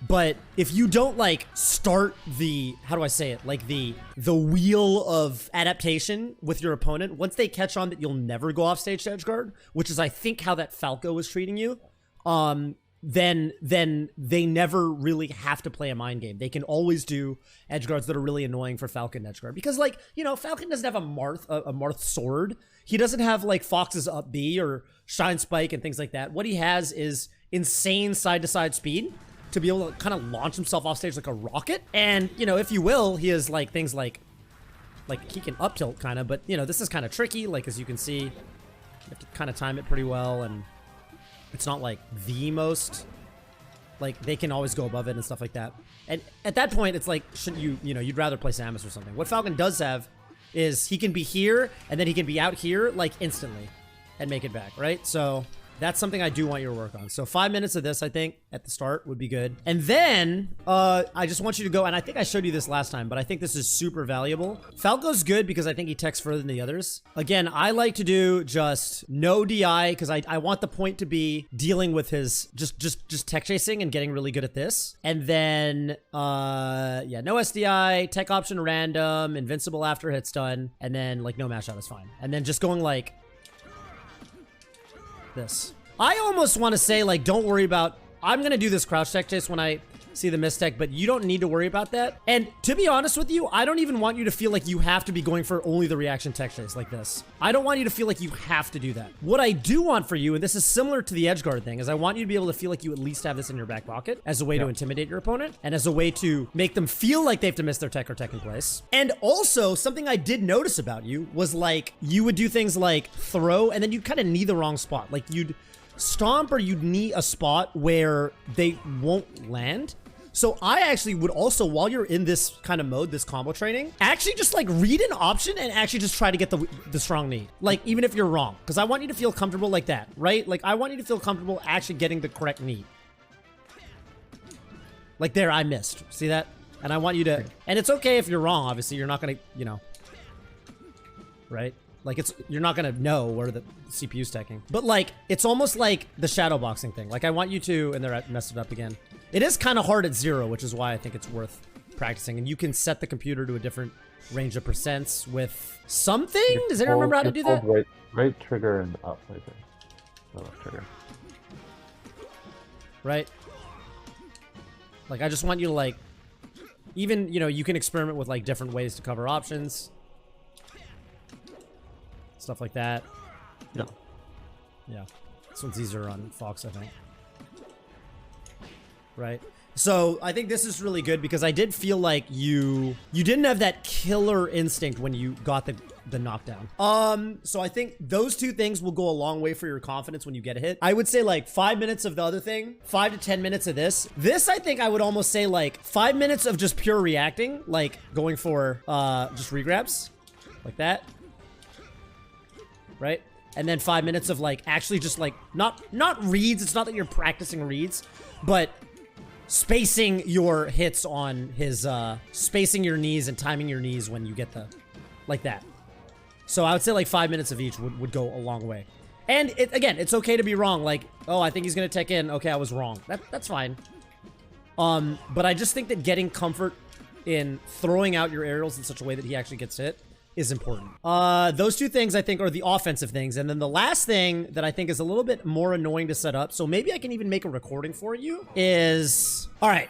But if you don't, like, start the, how do I say it, like, the wheel of adaptation with your opponent, once they catch on that you'll never go off stage to Edgeguard, which is, I think, how that Falco was treating you, then they never really have to play a mind game. They can always do Edgeguards that are really annoying for Falcon Edgeguard. Because, like, you know, Falcon doesn't have a Marth sword. He doesn't have, like, Fox's up B or Shine Spike and things like that. What he has is insane side-to-side speed to be able to kind of launch himself off stage like a rocket. And, you know, if you will, he has, like, things like he can up tilt kind of, but, you know, this is kind of tricky. Like, as you can see, you have to kind of time it pretty well, and it's not, like, the most, like, they can always go above it and stuff like that. And at that point, it's like, shouldn't you know, you'd rather play Samus or something. What Falcon does have is he can be here, and then he can be out here, like, instantly, and make it back, right? So that's something I do want you to work on. So 5 minutes of this, I think, at the start would be good. And then, I just want you to go, and I think I showed you this last time, but I think this is super valuable. Falco's good because I think he techs further than the others. Again, I like to do just no DI, because I want the point to be dealing with his, just tech chasing and getting really good at this. And then, yeah, no SDI, tech option random, invincible after hit's done, and then, like, no mash out is fine. And then just going, like, this. I almost want to say, like, don't worry about, I'm going to do this crouch tech chase when I see the mistech, but you don't need to worry about that. And to be honest with you, I don't even want you to feel like you have to be going for only the reaction tech chase like this. I don't want you to feel like you have to do that. What I do want for you, and this is similar to the Edgeguard thing, is I want you to be able to feel like you at least have this in your back pocket as a way to intimidate your opponent and as a way to make them feel like they have to miss their tech or tech in place. And also, something I did notice about you was, like, you would do things like throw, and then you'd kind of knee the wrong spot. Like, you'd stomp or you'd knee a spot where they won't land. So I actually would also, while you're in this kind of mode, this combo training, actually just, like, read an option and actually just try to get the strong knee. Like, even if you're wrong. Because I want you to feel comfortable like that, right? Like, I want you to feel comfortable actually getting the correct knee. Like, there, I missed. See that? And I want you to, and it's okay if you're wrong, obviously. You're not gonna, you know, right? Like, you're not gonna know where the CPU's taking. But like, it's almost like the shadow boxing thing. Like, I want you to, and I messed it up again. It is kind of hard at 0, which is why I think it's worth practicing. And you can set the computer to a different range of percents with something? Does anyone remember how to do that? Right trigger and up, I think. Left trigger. Right? Like, I just want you to, like, even, you know, you can experiment with, like, different ways to cover options. Stuff like that. Yeah. Yeah. This one's easier on Fox, I think. Right? So, I think this is really good because I did feel like you didn't have that killer instinct when you got the knockdown. So I think those two things will go a long way for your confidence when you get a hit. I would say like 5 minutes of the other thing, 5 to 10 minutes of this. This, I think I would almost say like 5 minutes of just pure reacting, like going for just regrabs, like that. Right? And then 5 minutes of like actually just like not reads. It's not that you're practicing reads, but spacing your hits on his spacing your knees and timing your knees when you get the like that. So I would say like 5 minutes of each would go a long way. And again, it's okay to be wrong. Like, oh, I think he's gonna tech in. Okay, I was wrong. That's fine. But I just think that getting comfort in throwing out your aerials in such a way that he actually gets hit is important. Those two things I think are the offensive things. And then the last thing that I think is a little bit more annoying to set up, so maybe I can even make a recording for you, is, all right,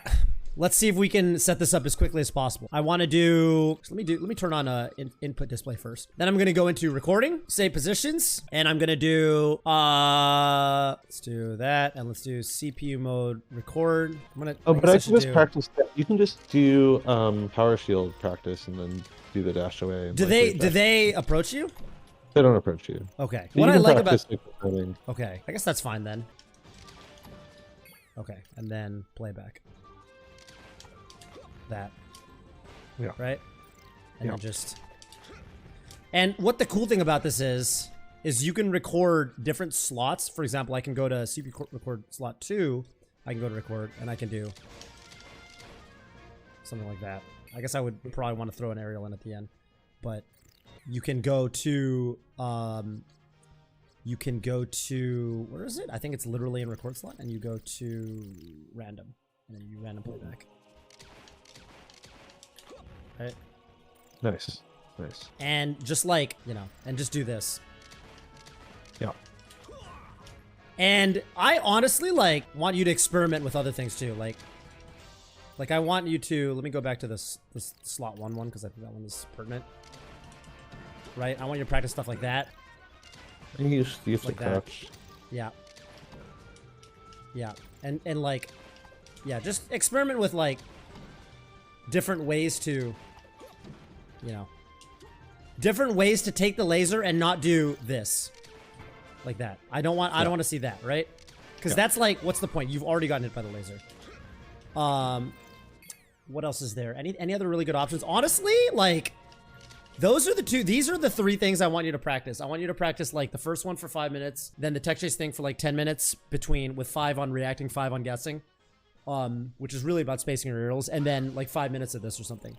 let's see if we can set this up as quickly as possible. I want to do, let me turn on a input display first. Then I'm going to go into recording, save positions, and I'm going to do, let's do that. And let's do CPU mode record. I'm going to, but I can just practice that. You can just do power shield practice and then do the dash away. And do they approach you? They don't approach you. Okay. So what I like about, like okay, I guess that's fine then. Okay, and then playback. That. Yeah. Right? And yeah. then just... And what the cool thing about this is you can record different slots. For example, I can go to CPU record slot 2. I can go to record, and I can do something like that. I guess I would probably want to throw an aerial in at the end. But you can go to... where is it? I think it's literally in record slot, and you go to random. And then you random playback. Right? Nice. Nice. And just like, you know, and just do this. Yeah. And I honestly, like, want you to experiment with other things too. Like I want you to, let me go back to this slot 1 because I think that one is pertinent. Right? I want you to practice stuff like that. And you use like the crouch. Yeah. Yeah. And like, yeah, just experiment with like different ways to, you know, different ways to take the laser and not do this. Like that. I don't want to see that, right? Because that's like, what's the point? You've already gotten hit by the laser. What else is there? Any other really good options? Honestly, like, those are these are the 3 things I want you to practice. I want you to practice like the first one for 5 minutes, then the tech chase thing for like 10 minutes with 5 on reacting, 5 on guessing. Which is really about spacing your aerials, and then like 5 minutes of this or something.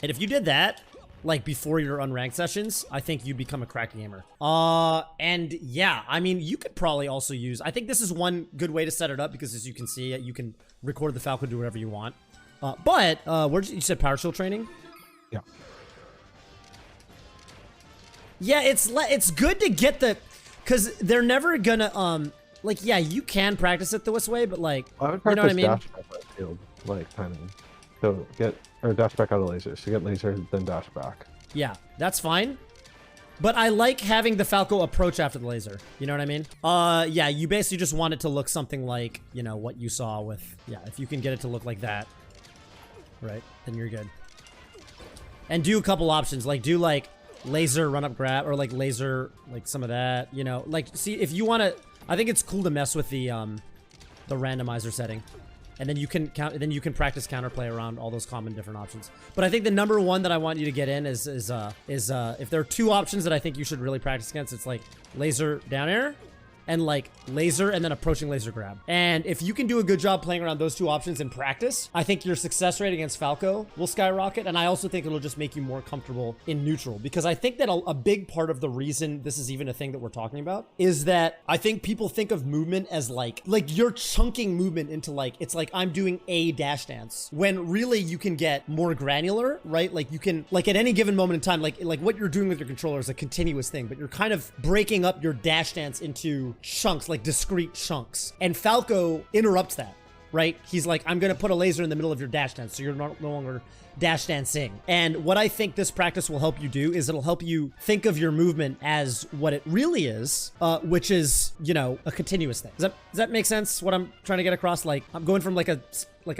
And if you did that, like before your unranked sessions, I think you'd become a crack gamer. And yeah, I mean, you could probably also use, I think this is one good way to set it up because as you can see, you can record the Falco, do whatever you want. But you said power shield training? Yeah. Yeah, it's good to get because they're never gonna, like, yeah, you can practice it this way, but like, I would you know what I mean? Dash back on field, like timing. So dash back out of laser. So get laser, then dash back. Yeah, that's fine. But I like having the Falco approach after the laser. You know what I mean? Yeah, you basically just want it to look something like, you know, what you saw with, yeah, if you can get it to look like that, right, then you're good. And do a couple options, like do like laser run up grab, or like laser, like some of that, you know, like, see, if you want to, I think it's cool to mess with the randomizer setting. And then you can practice counterplay around all those common different options. But I think the number one that I want you to get in is if there are 2 options that I think you should really practice against, it's like laser down air and like laser and then approaching laser grab. And if you can do a good job playing around those two options in practice, I think your success rate against Falco will skyrocket. And I also think it'll just make you more comfortable in neutral, because I think that a big part of the reason this is even a thing that we're talking about is that I think people think of movement as like you're chunking movement into like, it's like I'm doing a dash dance, when really you can get more granular, right? Like you can, like at any given moment in time, like what you're doing with your controller is a continuous thing, but you're kind of breaking up your dash dance into chunks, like discrete chunks. And Falco interrupts that, right? He's like, I'm going to put a laser in the middle of your dash dance, so you're no longer dash dancing. And what I think this practice will help you do is it'll help you think of your movement as what it really is, which is, you know, a continuous thing. Does that make sense? What I'm trying to get across? Like I'm going from like a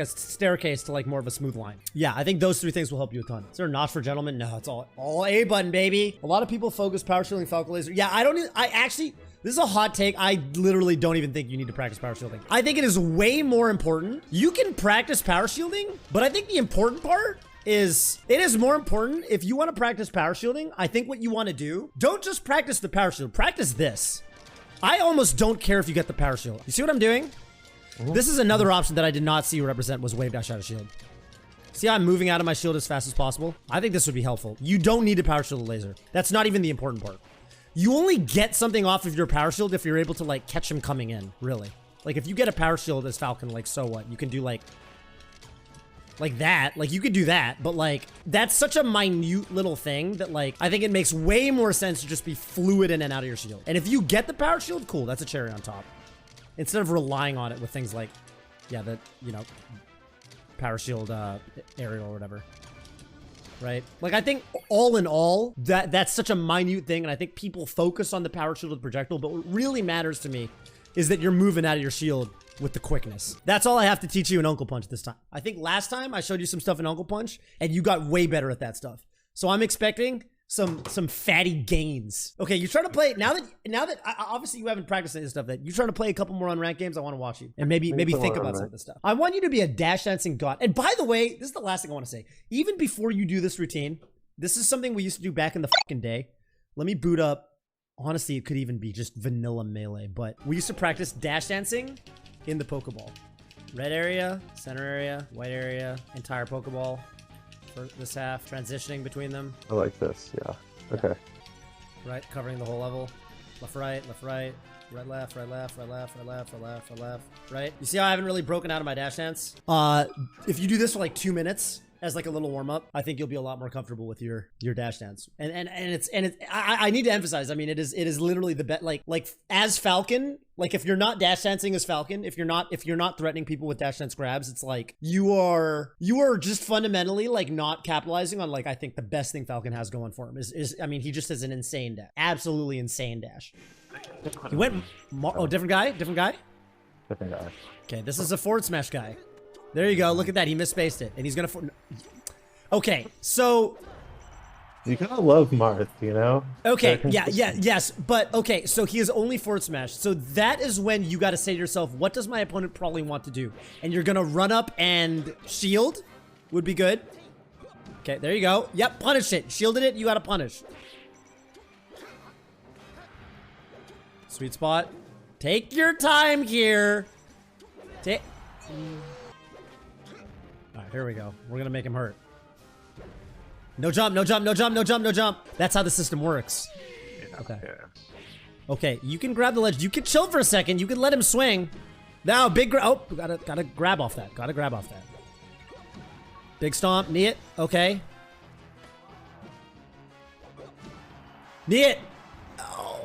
staircase to like more of a smooth line. Yeah, I think those three things will help you a ton. Is there a notch for gentlemen? No, it's all A button, baby. A lot of people focus power shielding, Falco laser. Yeah, I actually, this is a hot take. I literally don't even think you need to practice power shielding. I think it is way more important. You can practice power shielding, but I think the important part is it is more important if you want to practice power shielding. I think what you want to do, don't just practice the power shield, practice this. I almost don't care if you get the power shield. You see what I'm doing? This is another option that I did not see you represent was Wavedash out of shield. See how I'm moving out of my shield as fast as possible? I think this would be helpful. You don't need to power shield a laser. That's not even the important part. You only get something off of your power shield if you're able to like catch him coming in, really. Like if you get a power shield as Falcon, like so what? You can do like that, like you could do that, but like that's such a minute little thing that like I think it makes way more sense to just be fluid in and out of your shield. And if you get the power shield, cool, that's a cherry on top. Instead of relying on it with things like, yeah, the, you know, power shield aerial or whatever, right? Like I think all in all, that's such a minute thing, and I think people focus on the power shield with projectile, but what really matters to me is that you're moving out of your shield with the quickness. That's all I have to teach you in Uncle Punch this time. I think last time I showed you some stuff in Uncle Punch, and you got way better at that stuff. So I'm expecting some fatty gains. Okay, you're trying to play now that obviously you haven't practiced any of this stuff. That you're trying to play a couple more unranked games. I want to watch you and maybe think about some of this stuff. I want you to be a dash dancing god. And by the way, this is the last thing I want to say. Even before you do this routine, this is something we used to do back in the fucking day. Let me boot up. Honestly, it could even be just vanilla melee, but we used to practice dash dancing in the Pokeball. Red area, center area, white area, entire Pokeball for this half, transitioning between them. I like this, yeah. Okay. Right, covering the whole level. Left, right, right, left, right, left, right, left, right, left, right, left, right, left, right. You see how I haven't really broken out of my dash dance? If you do this for like 2 minutes as like a little warm up, I think you'll be a lot more comfortable with your dash dance. And it's I need to emphasize, I mean, it is literally the best, like as Falcon, like if you're not dash dancing as Falcon, if you're not threatening people with dash dance grabs, it's like you are just fundamentally like not capitalizing on like I think the best thing Falcon has going for him is I mean, he just has an insane dash, absolutely insane dash. He went different guy. Okay, this is a forward smash guy. There you go. Look at that. He misspaced it. And he's going to... Okay, so... You gotta love Marth, you know? Okay, yes. But, okay, so he is only forward smash. So that is when you got to say to yourself, what does my opponent probably want to do? And you're going to run up and shield would be good. Okay, there you go. Yep, punish it. Shielded it, you got to punish. Sweet spot. Take your time here. Alright, here we go. We're gonna make him hurt. No jump, no jump, no jump, no jump, no jump. That's how the system works. Okay. Yeah. Okay, you can grab the ledge. You can chill for a second. You can let him swing. Now, big oh, gotta grab off that. Gotta grab off that. Big stomp, knee it. Okay. Knee it. Oh.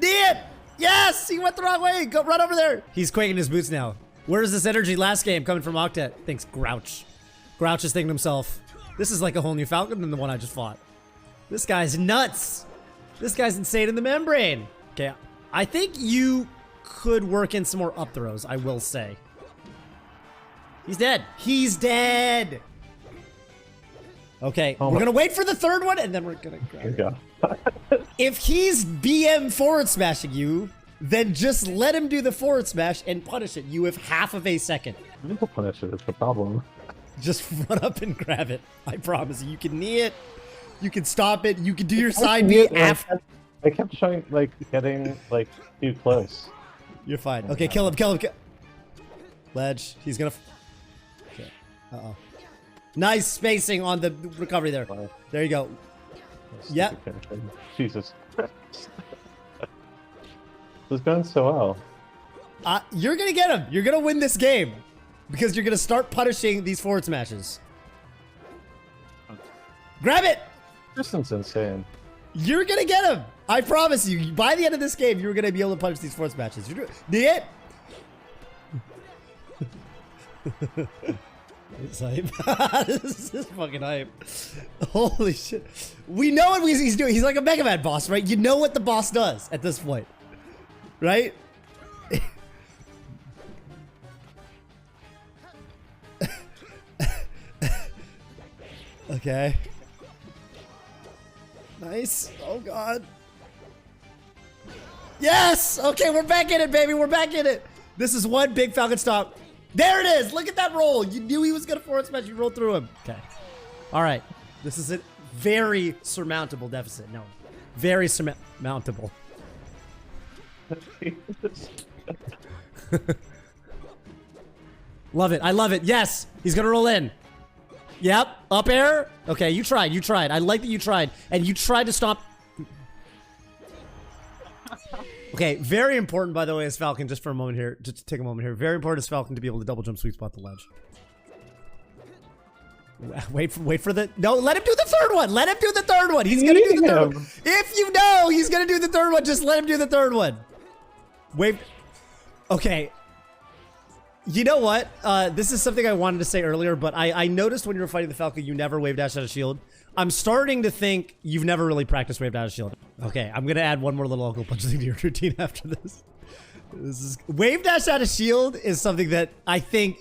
Knee it! Yes! He went the wrong way. Go run over there. He's quaking his boots now. Where is this energy last game coming from Octet? Thinks Grouch. Grouch is thinking to himself, this is like a whole new Falcon than the one I just fought. This guy's nuts. This guy's insane in the membrane. Okay, I think you could work in some more up throws, I will say. He's dead. He's dead. Okay, we're gonna wait for the third one and then we're gonna grab it. If he's BM forward smashing you, then just let him do the forward smash and punish it. You have half of a second. I need to punish it, it's the problem. Just run up and grab it. I promise you. You can knee it. You can stop it. You can do your side knee after. I kept trying, like, getting, like, too close. You're fine. Okay, kill him, kill him, Ledge. He's gonna... Okay. Uh-oh. Nice spacing on the recovery there. There you go. Yep. Jesus. This is going so well. You're gonna get him. You're gonna win this game. Because you're gonna start punishing these forward smashes. Grab it! Tristan's insane. You're gonna get him. I promise you. By the end of this game, you're gonna be able to punish these forward smashes. Do it? This hype. This is fucking hype. Holy shit. We know what he's doing. He's like a Mega Man boss, right? You know what the boss does at this point. Right? Okay. Nice. Oh, God. Yes! Okay, we're back in it, baby. We're back in it. This is one big Falcon stop. There it is. Look at that roll. You knew he was going to forward smash. You rolled through him. Okay. All right. This is a very surmountable deficit. No. Very surmountable. Love it. I love it. Yes. He's going to roll in. Yep. Up air. Okay, you tried. You tried. I like that you tried. And you tried to stop. Okay, very important, by the way, as Falcon, just for a moment here. Just to take a moment here. Very important as Falcon to be able to double jump sweet spot the ledge. Wait for the... No, let him do the third one. Let him do the third one. He's going to do the third one. If you know he's going to do the third one, just let him do the third one. Wait. Okay. You know what? This is something I wanted to say earlier, but I noticed when you were fighting the Falco, you never wave dash out of shield. I'm starting to think you've never really practiced wave dash out of shield. Okay, I'm gonna add one more little Uncle Punch thing to your routine after this. Wave dash out of shield is something that I think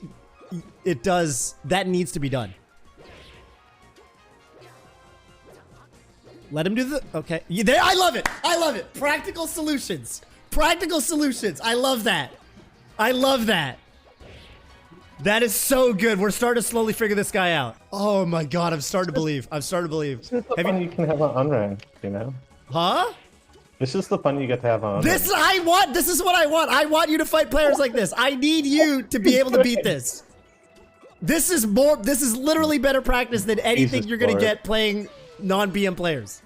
it does, that needs to be done. Let him do the, okay. There, I love it. I love it. Practical solutions. Practical solutions. I love that. I love that. That is so good. We're starting to slowly figure this guy out. Oh my God, I'm starting to believe. I'm starting to believe. This is the fun you can have on Unranked, you know? Huh? This is the fun you get to have on Unranked. This is what I want. I want you to fight players like this. I need you to be able to beat this. This is literally better practice than anything you're gonna get playing non-BM players.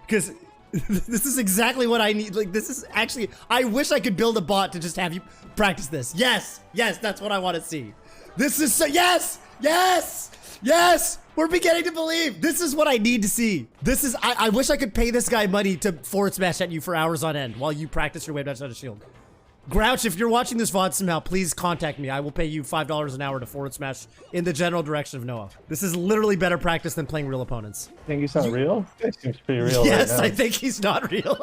Because this is exactly what I need. Like, this is actually, I wish I could build a bot to just have you practice this. Yes, yes, that's what I want to see. This is so, yes, yes, yes. We're beginning to believe. This is what I need to see. This is, I wish I could pay this guy money to forward smash at you for hours on end while you practice your wave dash out of shield. Grouch, if you're watching this VOD somehow, please contact me. I will pay you $5 an hour to forward smash in the general direction of Noah. This is literally better practice than playing real opponents. Think he's not real? It seems pretty real. Yes, right now. I think he's not real.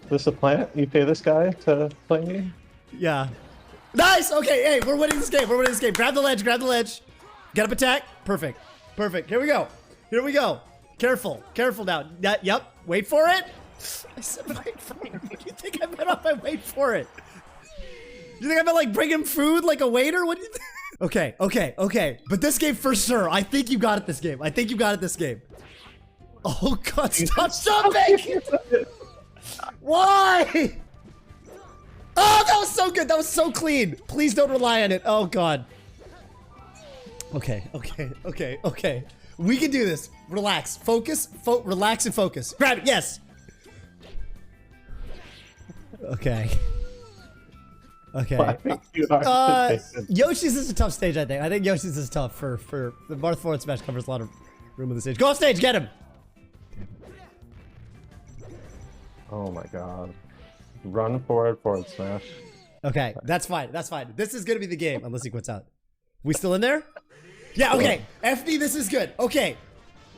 Is this a plan? You pay this guy to play me? Yeah. Nice! Okay, hey, we're winning this game. We're winning this game. Grab the ledge, grab the ledge. Get up attack. Perfect. Perfect. Here we go. Here we go. Careful. Careful now. Yep. Wait for it. I said wait for it. What do you think I meant off my wait for it? You think I meant like bring him food like a waiter? What do you think? Okay, okay, okay. But this game for sure. I think you got it this game. I think you got it this game. Oh God, stop jumping! Why? Oh, that was so good. That was so clean. Please don't rely on it. Oh God. Okay, okay, okay, okay. We can do this. Relax. Focus. Relax and focus. Grab it. Yes. Okay. Okay. Yoshi's is a tough stage, I think. I think Yoshi's is tough for the Marth forward smash covers a lot of room on the stage. Go off stage, get him! Oh my God. Run forward smash. Okay, that's fine. That's fine. This is gonna be the game unless he quits out. We still in there? Yeah, okay. FD, this is good. Okay.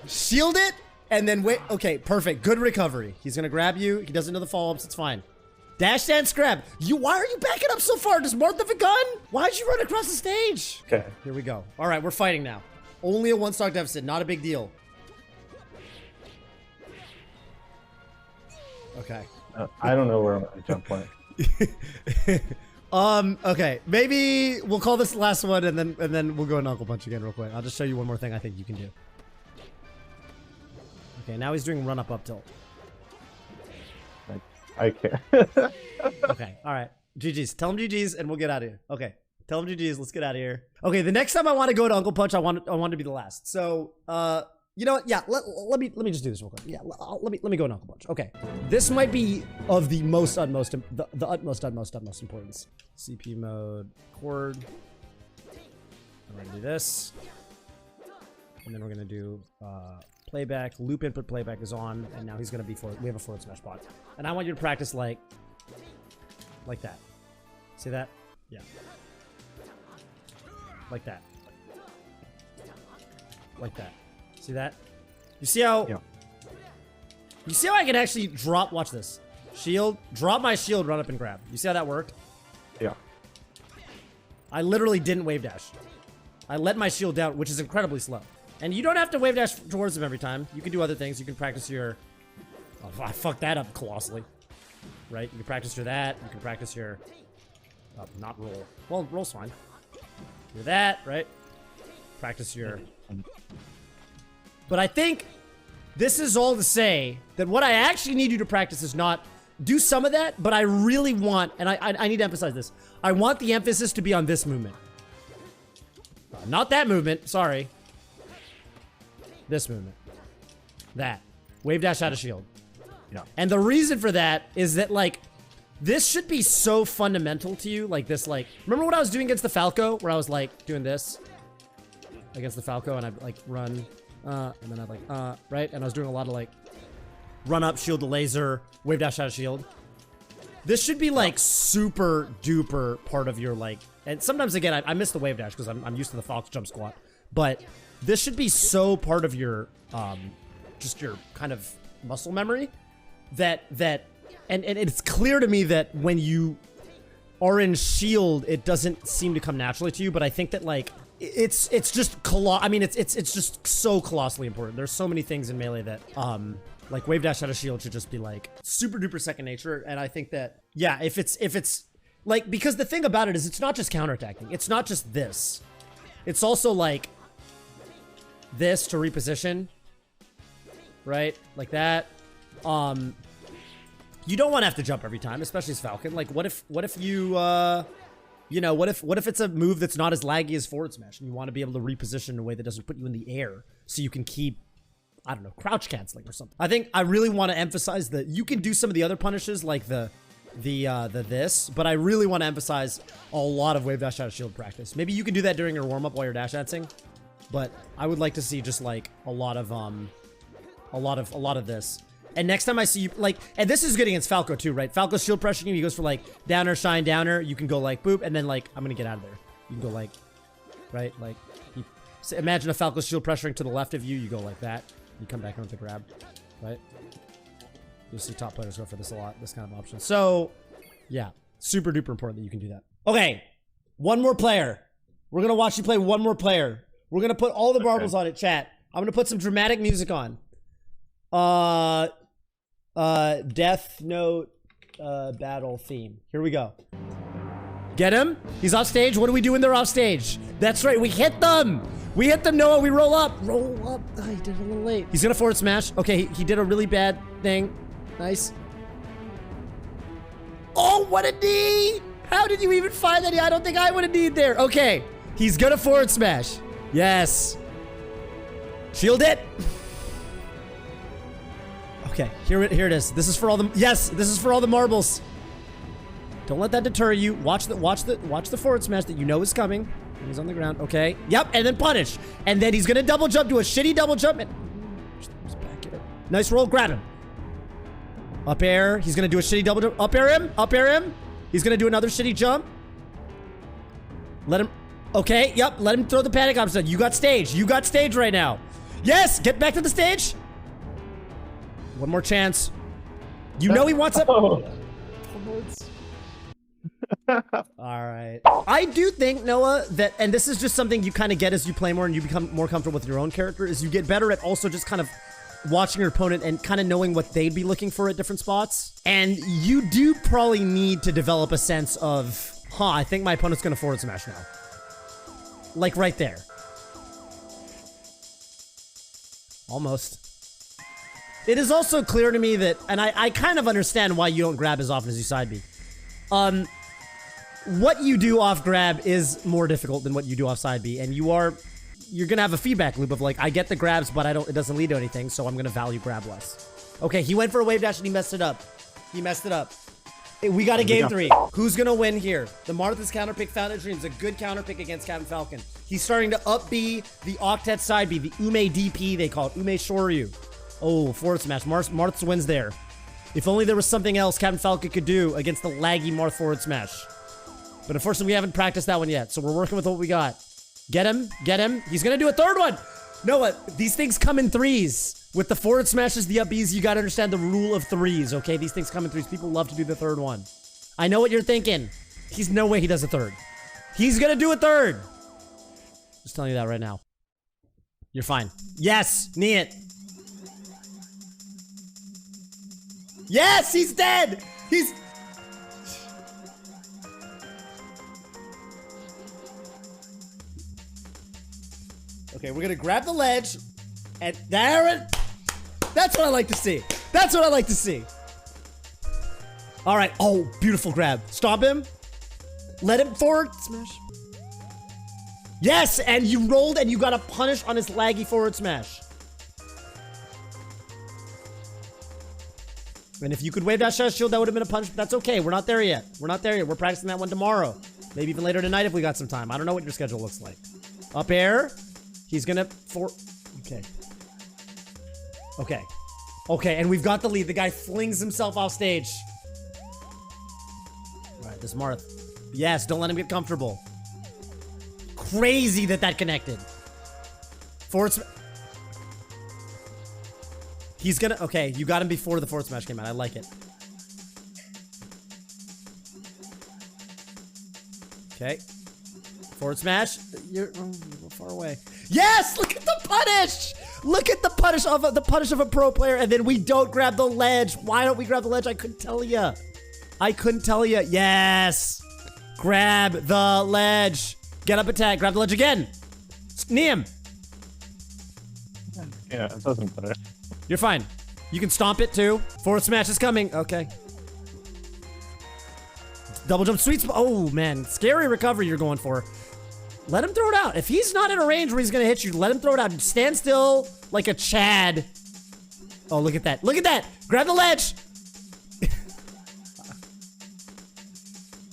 Shield it and then wait. Okay, perfect. Good recovery. He's gonna grab you. He doesn't know the follow-ups. It's fine. Dash dance grab. Why are you backing up so far? Does Marth have a gun? Why'd you run across the stage? Okay. Here we go. All right, we're fighting now. Only a 1-stock deficit. Not a big deal. Okay. I don't know where my jump went. Okay. Maybe we'll call this the last one and then we'll go in Uncle Punch again real quick. I'll just show you one more thing I think you can do. Okay, now he's doing run up tilt. I can't. Okay, all right. GG's. Tell him GG's and we'll get out of here. Okay. Tell him GG's. Let's get out of here. Okay, the next time I want to go to Uncle Punch, I want to be the last. So, you know what? Yeah, let me just do this real quick. Yeah, let me go to Uncle Punch. Okay, this might be of the utmost importance. CP mode, chord. We're gonna do this, and then we're gonna do playback. Loop input playback is on, and now he's gonna be we have a forward smash bot, and I want you to practice like that. See that? Yeah. Like that. Like that. See that? You see how? Yeah. You see how I can actually drop? Watch this. Shield. Drop my shield. Run up and grab. You see how that worked? Yeah. I literally didn't wave dash. I let my shield down, which is incredibly slow. And you don't have to wave dash towards them every time. You can do other things. You can practice your. Oh, I fucked that up colossally. Right? You can practice your that. You can practice your. Not roll. Well, roll's fine. Do that, right? Practice your... But I think this is all to say that what I actually need you to practice is not do some of that, but I really want, and I need to emphasize this, I want the emphasis to be on this movement. Not that movement, sorry. This movement. That. Wave dash out of shield. Yeah. And the reason for that is that, like, this should be so fundamental to you, like this, like, remember what I was doing against the Falco, where I was like doing this against the Falco, and I'd like run, and then I'd like, right, and I was doing a lot of like run up, shield the laser, wave dash out of shield. This should be like super duper part of your like, and sometimes again I miss the wave dash because I'm used to the Falco jump squat, but this should be so part of your just your kind of muscle memory that And it's clear to me that when you are in shield, it doesn't seem to come naturally to you. But I think that like it's just I mean it's just so colossally important. There's so many things in melee that like wave dash out of shield should just be like super duper second nature. And I think that yeah, if it's like, because the thing about it is it's not just counterattacking. It's not just this. It's also like this to reposition, right? Like that. You don't want to have to jump every time, especially as Falcon. Like, what if you, you know, what if it's a move that's not as laggy as forward smash, and you want to be able to reposition in a way that doesn't put you in the air, so you can keep, I don't know, crouch canceling or something. I think I really want to emphasize that you can do some of the other punishes, like the this, but I really want to emphasize a lot of wave dash out of shield practice. Maybe you can do that during your warm up while you're dash dancing, but I would like to see just like a lot of this. And next time I see you, like, and this is good against Falco too, right? Falco's shield pressuring you. He goes for like downer, shine, downer. You can go like boop, and then like I'm gonna get out of there. You can go like, right, like. So imagine a Falco's shield pressuring to the left of you. You go like that. You come back on with the grab, right? You'll see top players go for this a lot. This kind of option. So, yeah, super duper important that you can do that. Okay, one more player. We're gonna watch you play one more player. We're gonna put all the marbles on it, chat. I'm gonna put some dramatic music on. Death Note battle theme. Here we go. Get him? He's off stage. What do we do when they're off stage? That's right, we hit them! We hit them, Noah, we roll up. Roll up. Oh, he did it a little late. He's gonna forward smash. Okay, he did a really bad thing. Nice. Oh, what a knee! How did you even find that? I don't think I would have kneed there. Okay, he's gonna forward smash. Yes. Shield it. Okay, here it is. This is for all the, yes, this is for all the marbles. Don't let that deter you. Watch the forward smash that you know is coming. He's on the ground. Okay. Yep, and then punish. And then he's gonna double jump, do a shitty double jump. And back here. Nice roll, grab him. Up air. He's gonna do a shitty double jump. Up air him. Up air him. He's gonna do another shitty jump. Let him. Okay, yep. Let him throw the panic option. You got stage. You got stage right now. Yes, get back to the stage. One more chance. You know he wants it. All right. I do think, Noah, that, and this is just something you kind of get as you play more and you become more comfortable with your own character, is you get better at also just kind of watching your opponent and kind of knowing what they'd be looking for at different spots. And you do probably need to develop a sense of, I think my opponent's going to forward smash now. Like right there. Almost. It is also clear to me that, and I kind of understand why you don't grab as often as you side B. What you do off grab is more difficult than what you do off side B, and you're gonna have a feedback loop of like, I get the grabs, but it doesn't lead to anything, so I'm gonna value grab less. Okay, he went for a wave dash and he messed it up. He messed it up. Hey, we got a game 3. Who's gonna win here? The Martha's counterpick Fountain of Dreams, a good counterpick against Captain Falcon. He's starting to up B the Octet side B, the Ume DP they call it, Ume Shoryu. Oh, forward smash. Marth wins there. If only there was something else Captain Falcon could do against the laggy Marth forward smash. But unfortunately, we haven't practiced that one yet, so we're working with what we got. Get him, get him. He's gonna do a third one. Noah, these things come in threes. With the forward smashes, the up Bs, you gotta understand the rule of threes, okay? These things come in threes. People love to do the third one. I know what you're thinking. He's no way he does a third. He's gonna do a third. Just telling you that right now. You're fine. Yes, knee it. Yes, he's dead. He's... Okay, we're gonna grab the ledge, and there it... That's what I like to see. That's what I like to see. All right. Oh, beautiful grab. Stop him. Let him forward smash. Yes, and you rolled, and you got a punish on his laggy forward smash. And if you could wave dash shield, that would have been a punish, but that's okay. We're not there yet. We're not there yet. We're practicing that one tomorrow. Maybe even later tonight if we got some time. I don't know what your schedule looks like. Up air. He's gonna okay. Okay. Okay, and we've got the lead. The guy flings himself off stage. All right, this Marth. Yes, don't let him get comfortable. Crazy that connected. Forward smash. He's gonna... Okay, you got him before the forward smash came out. I like it. Okay. Forward smash. You're far away. Yes! Look at the punish! Look at the punish of a pro player, and then we don't grab the ledge. Why don't we grab the ledge? I couldn't tell you. I couldn't tell you. Yes! Grab the ledge. Get up attack. Grab the ledge again. Knee him. Yeah, it doesn't matter. You're fine. You can stomp it too. Forward smash is coming. Okay. Double jump sweet spot. Oh man, scary recovery you're going for. Let him throw it out. If he's not in a range where he's gonna hit you, let him throw it out. Stand still like a Chad. Oh, look at that. Look at that. Grab the ledge.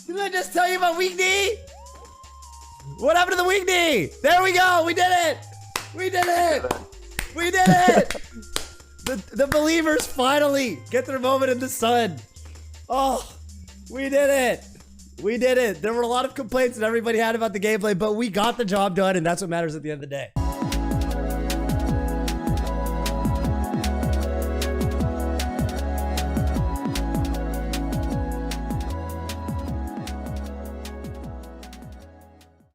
Didn't I just tell you about weak knee? What happened to the weak knee? There we go. We did it. We did it. We did it. The believers finally get their moment in the sun. Oh, we did it. We did it. There were a lot of complaints that everybody had about the gameplay, but we got the job done, and that's what matters at the end of the day.